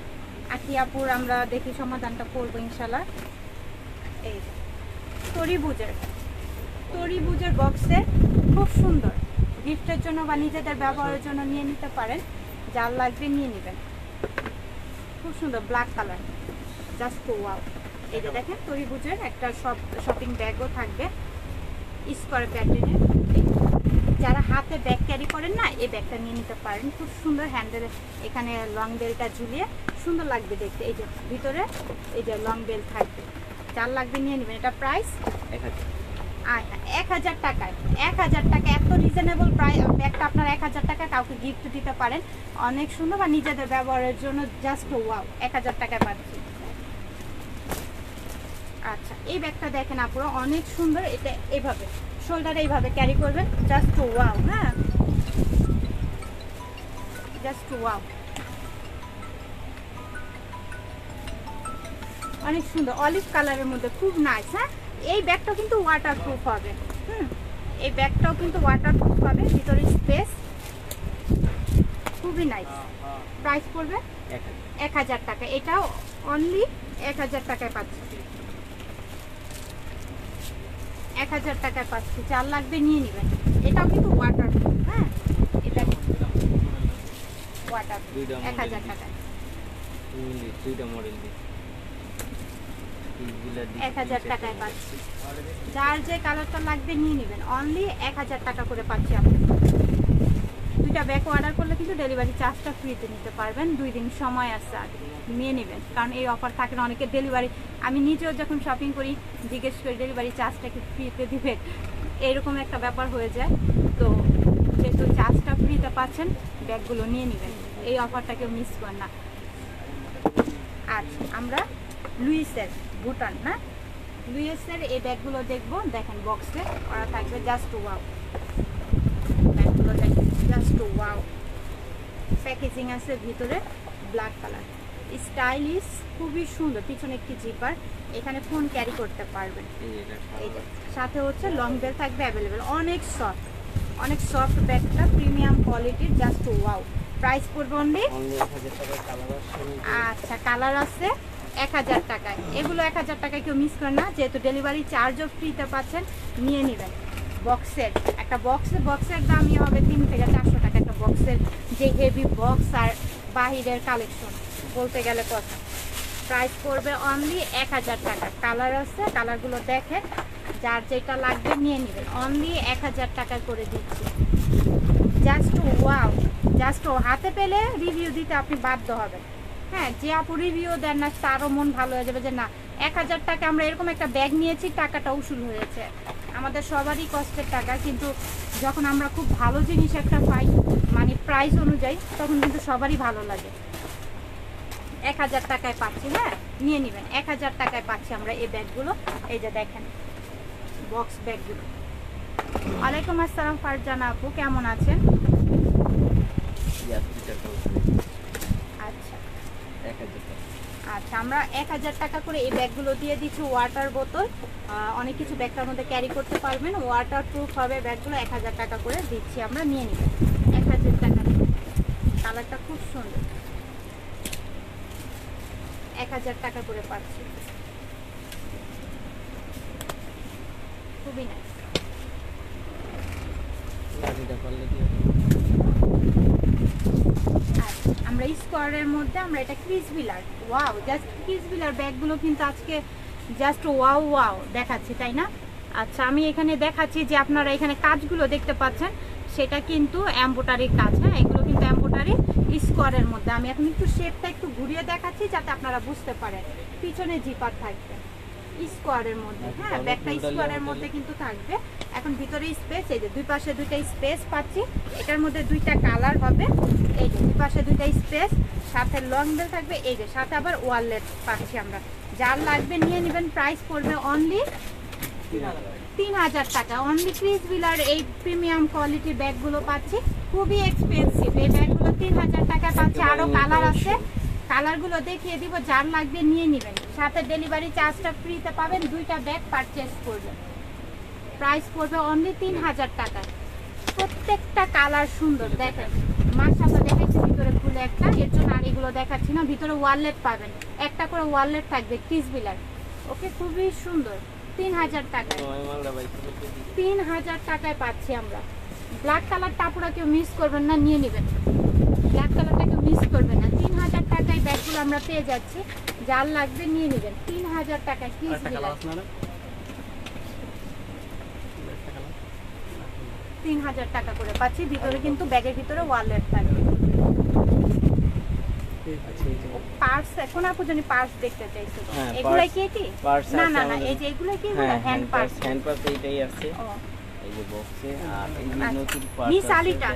আখি আপুর আমরা দেখি সমাধানটা করবো ইনশাল্লাহ। এই তরিবুজের বক্সে খুব সুন্দর, গিফটের জন্য বা নিজেদের ব্যবহারের জন্য নিয়ে নিতে পারেন। যার লাগবে নিয়ে নেবেন। খুব সুন্দর ব্ল্যাক কালার, জাস্ট ওয়াও। এই যে দেখেন তরিবুজের একটা শপিং ব্যাগও থাকবে স্কোয়ার প্যাটার্নের। যারা হাতে ব্যাগ ক্যারি করেন না, এই ব্যাগটা নিয়ে নিতে পারেন। খুব সুন্দর হ্যান্ডেল, এখানে লং বেলটা ঝুলিয়ে সুন্দর লাগবে দেখতে। এই যে ভিতরে এই যে লং বেল থাকবে। যার লাগবে নিয়ে নেবেন। এটা প্রাইস 1000 টাকায়। 1000 টাকা, এত রিজনেবল প্রাইস। ব্যাগটা আপনার 1000 টাকা কাউকে গিফট দিতে পারেন, অনেক সুন্দর, বা নিজেদের ব্যবহারের জন্য জাস্ট ওয়াও। 1000 টাকায় পাচ্ছি। আচ্ছা, এই ব্যাগটা দেখেন আপুরা, অনেক সুন্দর। এটা এইভাবে শোল্ডারে এইভাবে ক্যারি করবেন, জাস্ট ওয়াও। হ্যাঁ, জাস্ট ওয়াও, অনেক সুন্দর অলিভ কালারের মধ্যে, খুব নাইস। হ্যাঁ, এই ব্যাগটাও কিন্তু ওয়াটারপ্রুফ হবে। এই ব্যাগটাও কিন্তু ওয়াটারপ্রুফ হবে। ভিতরে স্পেস, খুবই নাইস। প্রাইস পড়বে 1000 টাকা। এটাও অনলি 1000 টাকায় পাচ্ছি। 1000 টাকায় পাচ্ছি। যার লাগবে নিয়ে নেবেন। এটাও কিন্তু ওয়াটারপ্রুফ। হ্যাঁ, এটা ওয়াটারপ্রুফ। 1000 টাকায়। 1000 টাকায় পাচ্ছি। যার যে কালারটা লাগবে নিয়ে নেবেন। অনলি 1000 টাকা করে পাচ্ছি। আপনি দুইটা ব্যাগ অর্ডার করলে কিন্তু ডেলিভারি চার্জটা ফ্রিতে নিতে পারবেন। 2 দিন সময় আছে, আগে নিয়ে নেবেন, কারণ এই অফার থাকে না। অনেকে ডেলিভারি, আমি নিজেও যখন শপিং করি জিজ্ঞেস করি ডেলিভারি চার্জটা কি ফ্রিতে দিবেন, এইরকম একটা ব্যাপার হয়ে যায়। তো যেহেতু চার্জটা ফ্রিতে পাচ্ছেন, ব্যাগগুলো নিয়ে নেবেন। এই অফারটা কেউ মিস করেন না। আচ্ছা, আমরা লুইসের ভুটান, না লুইসের এই ব্যাগগুলো দেখবো। দেখেন বক্সে ওরা থাকবে, জাস্ট ওয়াও। ব্যাগগুলো দেখেন, জাস্ট ওয়াও। প্যাকেজিং আছে ভিতরে, ব্ল্যাক কালার, স্টাইলিশ, খুবই সুন্দর। পিছনে একটি জিপার, এখানে ফোন ক্যারি করতে পারবেন। এই যে সাথে হচ্ছে লং বেল থাকবে অ্যাভেলেবেল। অনেক সফট ব্যাগটা, প্রিমিয়াম কোয়ালিটির, জাস্ট ওয়াও। প্রাইস পড়বে অনলি 1000 টাকা। কালার আছে। আচ্ছা, কালার আছে 1000 টাকায়। এগুলো 1000 টাকায় কেউ মিস করেন না, যেহেতু ডেলিভারি চার্জও ফ্রিতে পাচ্ছেন। নিয়ে নেবেন। বক্সের একটা বক্সের দামই হবে 3 থেকে 400 টাকা। একটা বক্সের যে হেভি বক্স আর বাহিরের কালেকশন বলতে গেলে কথা। প্রাইস পড়বে অনলি 1000 টাকা। কালার আছে, কালারগুলো দেখে যার যেটা লাগবে নিয়ে নেবেন। অনলি 1000 টাকা করে দিচ্ছি। জাস্ট ওয়াও, জাস্ট হাতে পেলে রিভিউ দিতে আপনি বাধ্য হবেন। হ্যাঁ, যে আপু রিভিউ দেন না তারও মন ভালো হয়ে যাবে যে না, 1000 টাকা আমরা এরকম একটা ব্যাগ নিয়েছি, টাকাটা উসুল হয়েছে। আমাদের সবারই কষ্টের টাকা, কিন্তু যখন আমরা খুব ভালো জিনিস একটা পাই, মানে প্রাইস অনুযায়ী, তখন কিন্তু সবারই ভালো লাগে। 1000 টাকায় পাচ্ছি। হ্যাঁ, নিয়ে নেবেন। 1000 টাকায় পাচ্ছি আমরা এই ব্যাগগুলো। এই যে দেখেন বক্স ব্যাগগুলো। ওয়ালাইকুম আসসালাম ফারজানা আপু, কেমন আছেন? আচ্ছা আচ্ছা, আমরা 1000 টাকা করে এই ব্যাগগুলো দিয়ে দিচ্ছি। ওয়াটার বোতল, অনেক কিছু ব্যাগটার মধ্যে ক্যারি করতে পারবেন, ওয়াটার প্রুফ হবে ব্যাগগুলো। 1000 টাকা করে দিচ্ছি আমরা, নিয়ে নেবেন 1000 টাকা। কালারটা খুব সুন্দর, 1000 টাকা করে পাচ্ছি, খুবই নাইস। আমরা স্কোয়ারের মধ্যে আমরা এটা ক্রিস বিলার, ওয়াও, জাস্ট ক্রিস বিলার ব্যাগগুলো কিন্তু আজকে জাস্ট ওয়াও ওয়াও দেখাচ্ছি, তাই না? আচ্ছা, আমি এখানে দেখাচ্ছি যে আপনারা এখানে কাজগুলো দেখতে পাচ্ছেন, সেটা কিন্তু এমব্রয়ডারির কাজ। হ্যাঁ, এগুলো কিন্তু এমব্রয়ডারি স্কোয়ারের মধ্যে। আমি এখন একটু শেপটা একটু ঘুরিয়ে দেখাচ্ছি যাতে আপনারা বুঝতে পারেন। পিছনে জিপার থাকবে স্কোয়ারের মধ্যে। হ্যাঁ, ব্যাগটা স্কোয়ারের মধ্যে কিন্তু থাকবে। এখন ভিতরে স্পেস, এই যে দুই পাশে দুইটা স্পেস পাচ্ছি। এটার মধ্যে দুইটা কালার হবে, এই যে দুই পাশে দুইটা স্পেস, সাথে লং বেল থাকবে, এই যে সাথে আবার ওয়ালেট পাচ্ছি আমরা। যার লাগবে নিয়ে নেবেন। প্রাইস পড়বে অনলি 3000 টাকা। অনলি ক্রিস বিলার এই প্রিমিয়াম কোয়ালিটির ব্যাগগুলো পাচ্ছি, খুবই এক্সপেন্সিভ। এই ব্যাগগুলো 3000 টাকা পাচ্ছি। আরো কালার আছে, কালারগুলো দেখিয়ে দিব। যার লাগবে নিয়ে নেবেন, সাথে ডেলিভারি চার্জটা ফ্রিতে পাবেন। দুইটা ব্যাগ পারচেজ করবেন। প্রাইস পড়বে অনলি 3000 টাকা। প্রত্যেকটা কালার সুন্দর, দেখেন মাশাআল্লাহ। দেখাচ্ছি ভিতরে খুলে একটা, এর জন্য আর এগুলো দেখাচ্ছি না। ভিতরে ওয়ালেট পাবেন, একটা করে ওয়ালেট থাকবে ক্রিস বিলার। ওকে, খুবই সুন্দর। 3000 টাকায়, 3000 টাকায় পাচ্ছি আমরা। ব্ল্যাক কালারটা আপনারা কেউ মিস করবেন না, নিয়ে নেবেন। ব্ল্যাক কালারটা কেউ মিস করবেন না। 3000 টাকায় ব্যাগগুলো আমরা পেয়ে যাচ্ছি। যার লাগবে নিয়ে নেবেন। 3000 টাকায় ক্রিস বিলার, 3000 টাকা করে পাচ্ছি। ভিতরে কিন্তু ব্যাগের ভিতরে ওয়ালেট থাকবে। পার্স, এখন আপু জানি পার্স দেখতে চাইছো, এগুলা কি? এটি না না না, এই যে এগুলা কি? হ্যান্ড পার্স, হ্যান্ড পার্স এইটাই আছে এই যে বক্সে। আর এই যে নতুন পার্স মিস আলিটা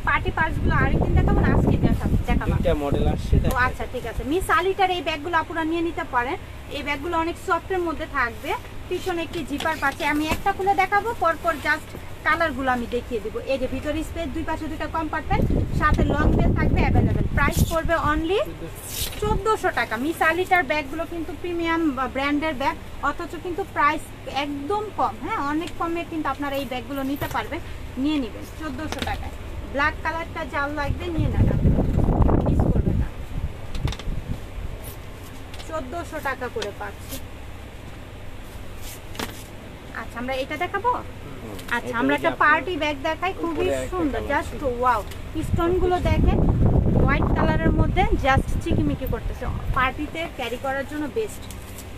পার্টি পার্সগুলো আরেকদিন দেখাবো না, আজকে দেখাবো। এটা মডেল আসছে। ও আচ্ছা, ঠিক আছে। মিস আলিটার এই ব্যাগগুলো আপনারা নিয়ে নিতে পারেন। এই ব্যাগগুলো অনেক সফটের মধ্যে থাকবে। পিছনে একটি জিপার পাচ্ছে। আমি একটা খুলে দেখাবো, পরপর জাস্ট কালারগুলো আমি দেখিয়ে দিব। এই যে ভিতরে স্পেস, দুই পাশে দুইটা কম্পার্টমেন্ট, সাথে লং বেল থাকবে অ্যাভেলেবেল। প্রাইস পড়বে অনলি 1400 টাকা। মিস আলিটার ব্যাগগুলো কিন্তু প্রিমিয়াম ব্র্যান্ডের ব্যাগ, অথচ কিন্তু প্রাইস একদম কম। হ্যাঁ, অনেক কমে কিন্তু আপনারা এই ব্যাগগুলো নিতে পারবেন। নিয়ে নেবেন 1400 টাকায়। ব্ল্যাক কালারটা যাও লাগবে নিয়ে নেন, মিস করবে না। 1400 টাকা করে পাচ্ছি। আচ্ছা, আমরা এটা দেখাবো। আচ্ছা, আমরা একটা পার্টি ব্যাগ দেখাই, খুবই সুন্দর, জাস্ট ওয়াও। স্টোন গুলো দেখেন, হোয়াইট কালারের মধ্যে জাস্ট চিকিমিকি করতেছে, পার্টিতে ক্যারি করার জন্য বেস্ট।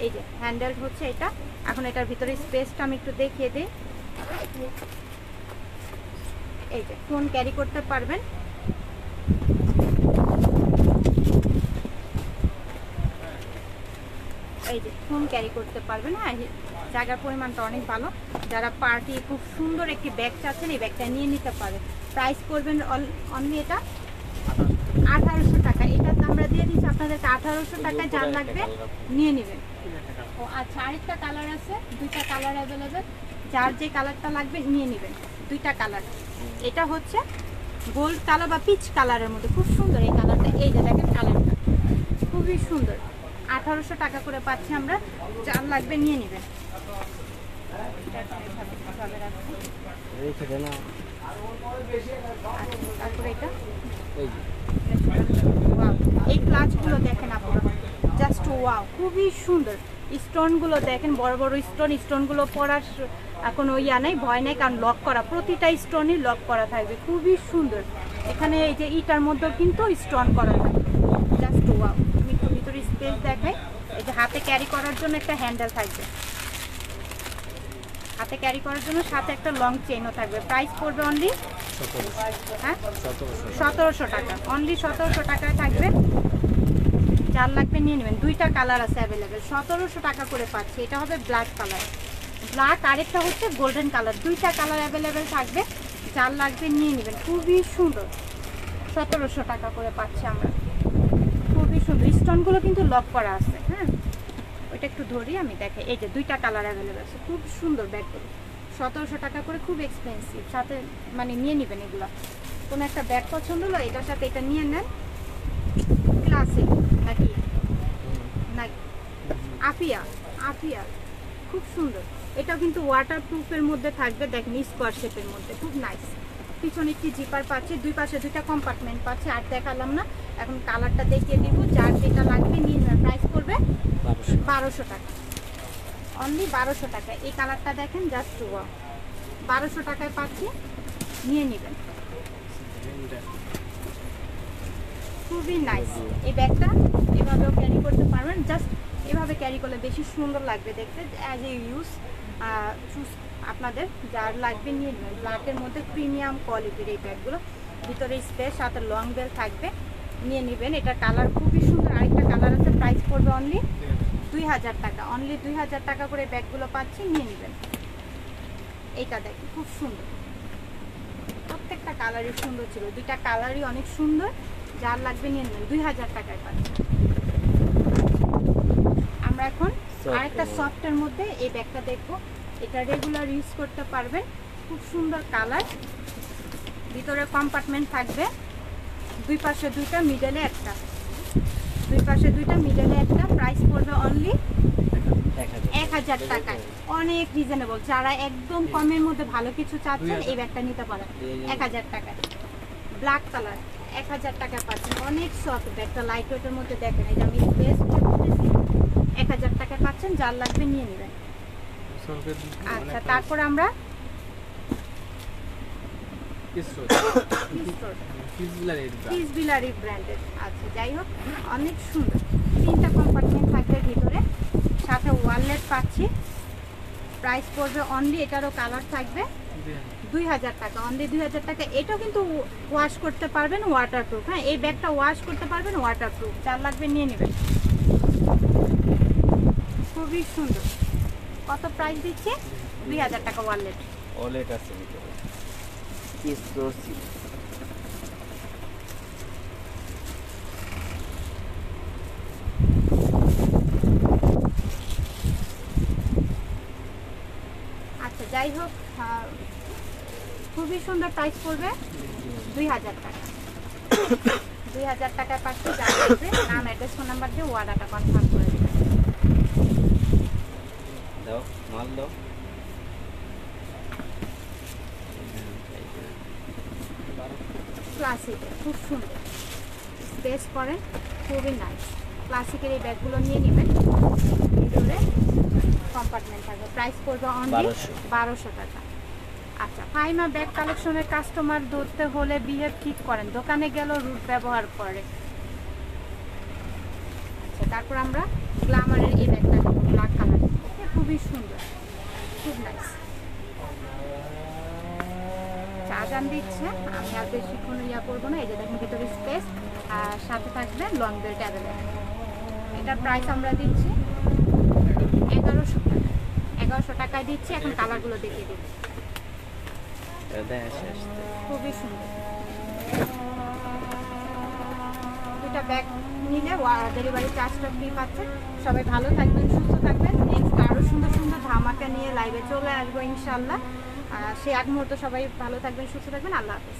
এই যে হ্যান্ডেল হচ্ছে এটা। এখন এটার ভিতরে স্পেসটা আমি একটু দেখিয়ে দিই। এই যে ফোন ক্যারি করতে পারবেন। এই যে ফোন ক্যারি করতে পারবেন। হ্যাঁ, জায়গার পরিমাণটা অনেক ভালো। যারা পার্টি খুব সুন্দর একটি ব্যাগ চাচ্ছেন, এই ব্যাগটা নিয়ে নিতে পারে। প্রাইস করবেন অনলি এটা 1800 টাকা। এটা আমরা দিয়ে দিচ্ছি আপনাদেরকে 1800 টাকায়। যার লাগবে নিয়ে নেবেন। ও আচ্ছা, আরেকটা কালার আছে, দুইটা কালার অ্যাভেলেবেল। যার যে কালারটা লাগবে নিয়ে নেবেন। দুইটা কালার, এটা হচ্ছে গোল্ড কালার বা পিচ কালারের মধ্যে, খুব সুন্দর এই কালারটা। এই যে দেখেন কালারটা খুবই সুন্দর। 1800 টাকা করে পাচ্ছি আমরা। যার লাগবে নিয়ে নেবেন। তারপরে এটা এই ক্লাচগুলো দেখেন আপনারা, জাস্ট ওয়াও, খুবই সুন্দর। স্টোনগুলো দেখেন, বড় বড় স্টোনগুলো পরার কোনো ইয়া নেই, ভয় নেই, কারণ লক করা, প্রতিটা স্টোনই লক করা থাকবে। খুবই সুন্দর। এখানে এই যে ইটার মধ্যেও কিন্তু স্টোন করা থাকবে, জাস্ট ওয়াও। আমি একটু ভিতরে স্পেস দেখাই। এই যে হাতে ক্যারি করার জন্য একটা হ্যান্ডেল থাকবে, হাতে ক্যারি করার জন্য সাথে একটা লং চেইনও থাকবে। প্রাইস পড়বে অনলি 1700 টাকা। অনলি 1700 টাকায় থাকবে। যার লাগবে নিয়ে নেবেন। দুইটা কালার আছে অ্যাভেলেবেল। 1700 টাকা করে পাচ্ছি। এটা হবে ব্ল্যাক কালার, ব্ল্যাক, আরেকটা হচ্ছে গোল্ডেন কালার। দুইটা কালার অ্যাভেলেবেল থাকবে। যার লাগবে নিয়ে নেবেন। খুবই সুন্দর। 1700 টাকা করে পাচ্ছি আমরা, খুবই সুন্দর, স্টোনগুলো কিন্তু লক করা আছে। হ্যাঁ, ওইটা একটু ধরি আমি দেখে। এই যে দুইটা কালার অ্যাভেলেবেল আছে, খুব সুন্দর ব্যাগগুলো। 1700 টাকা করে, খুব এক্সপেন্সিভ। সাথে মানে নিয়ে নেবেন এগুলো। কোনো একটা ব্যাগ পছন্দ হলো, এটার সাথে এটা নিয়ে নেন। ক্লাসিক নাকি নাকি আফিয়া, আফিয়া খুব সুন্দর। এটাও কিন্তু ওয়াটার প্রুফের মধ্যে থাকবে, দেখেন স্কোয়ার শেপের মধ্যে, খুব নাইস। পিছনে একটি জিপার পাচ্ছে, দুই পাশে দুইটা কম্পার্টমেন্ট পাচ্ছে। আর দেখালাম না, এখন কালারটা দেখিয়ে দিব। যার যেটা লাগবে নিয়ে নেবেন। প্রাইস করবে 1200 টাকা, অনলি 1200 টাকা। এই কালারটা দেখেন, জাস্ট 1200 টাকায় পাচ্ছি, নিয়ে নেবেন। খুবই নাইস এই ব্যাগটা। এভাবেও ক্যারি করতে পারবেন, জাস্ট এভাবে ক্যারি করলে বেশি সুন্দর লাগবে দেখতে। অ্যাজ এ ইউজ চুজ আপনাদের যার লাগবে নিয়ে নেবেন। ব্ল্যাকের মধ্যে প্রিমিয়াম কোয়ালিটির এই ব্যাগগুলো, ভিতরে স্পেস, সাথে লং বেল থাকবে, নিয়ে নেবেন। এটা কালার খুবই সুন্দর। আরেকটা কালার আছে, প্রাইস পড়বে অনলি 2000 টাকা। অনলি 2000 টাকা করে ব্যাগগুলো পাচ্ছি, নিয়ে নেবেন। এইটা দেখেন, খুব সুন্দর। প্রত্যেকটা কালারই সুন্দর ছিল, দুইটা কালারই অনেক সুন্দর। যার লাগবে নিয়ে নেবেন, 2000 টাকায় পাচ্ছি। আমরা এখন আরেকটা সফটের মধ্যে এই ব্যাগটা দেখবো। এটা রেগুলার ইউজ করতে পারবেন, খুব সুন্দর কালার। ভিতরে কম্পার্টমেন্ট থাকবে, দুই পাশে দুইটা, মিডলে একটা, দুই পাশে দুইটা, মিডলে একটা। প্রাইস পড়বে অনলি 1000 টাকায়। অনেক রিজনেবল। যারা একদম কমের মধ্যে ভালো কিছু চাচ্ছেন, এই ব্যাগটা নিতে পারেন 1000 টাকায়। ব্ল্যাক কালার 1000 টাকা পাচ্ছেন। অনেক সফট ব্যাগটা, লাইট ওয়েটের মধ্যে দেখেন। এই যে আমি বেস্ট 1000 টাকায় পাচ্ছেন, যার লাগবে নিয়ে নেবেন। আচ্ছা, তারপর আমরা ফিজবিলারি ব্র্যান্ডের। আচ্ছা, যাই হোক, অনেক সুন্দর। 3টা কম্পার্টমেন্ট থাকবে ভিতরে, সাথে ওয়ালেট পাচ্ছি। প্রাইস পড়বে অনলি, এটারও কালার থাকবে 2000 টাকা, অনলি 2000 টাকা। এটাও কিন্তু ওয়াশ করতে পারবেন, ওয়াটারপ্রুফ। হ্যাঁ, এই ব্যাগটা ওয়াশ করতে পারবেন, ওয়াটারপ্রুফ। যার লাগবে নিয়ে নেবেন। খুবই সুন্দর। কত প্রাইস দিচ্ছে? 2000 টাকা ওয়ালেট। ওয়ালেট আছে ভিতরে, কিসরোসি। আচ্ছা, যাই হোক, খুবই সুন্দর। প্রাইস পড়বে 2000 টাকা। 2000 টাকায় পাচ্ছি। যা লাগবে নাম, অ্যাড্রেস, ফোন নাম্বার দিয়ে অর্ডারটা কনফার্ম করে দেবেন। দাও, মাল দাও। ক্লাসিকের খুব সুন্দর, স্পেস করেন, খুবই নাইস। ক্লাসিকের এই ব্যাগগুলো নিয়ে নেবেন। ভিতরে কম্পার্টমেন্ট থাকবে। প্রাইস পড়বে অনলি 1200 টাকা। আচ্ছা, ফাইমা ব্যাগ কালেকশনের কাস্টমার ধরতে হলে বিহেভ ঠিক করেন, দোকানে গেল রুট ব্যবহার করে। আচ্ছা, তারপর আমরা গ্ল্যামারের এই ব্যাগটা দেখব, ব্ল্যাক কালার, খুবই সুন্দর, খুব নাইস। আজান দিচ্ছে, আমি আর বেশিক্ষণ ইয়া করবো না। এই যে দেখুন, ভিতরে স্পেস, আর সাথে থাকবে লং বেল্ট অ্যাভেলেবেল। এটার প্রাইস আমরা দিচ্ছি 1100 টাকা। 1100 টাকায় দিচ্ছি। এখন কালারগুলো দেখিয়ে দিচ্ছি। খুবই সুন্দর। দুটা ব্যাগ নিলে ডেলিভারি চার্জটা ফ্রি পাচ্ছেন। সবাই ভালো থাকবেন, সুস্থ থাকবেন। নেক্সট আরও সুন্দর সুন্দর ধামাকা নিয়ে লাইভে চলে আসবো ইনশাল্লাহ। সে এক মুহূর্ত সবাই ভালো থাকবেন, সুস্থ থাকবেন। আল্লাহ হাফেজ।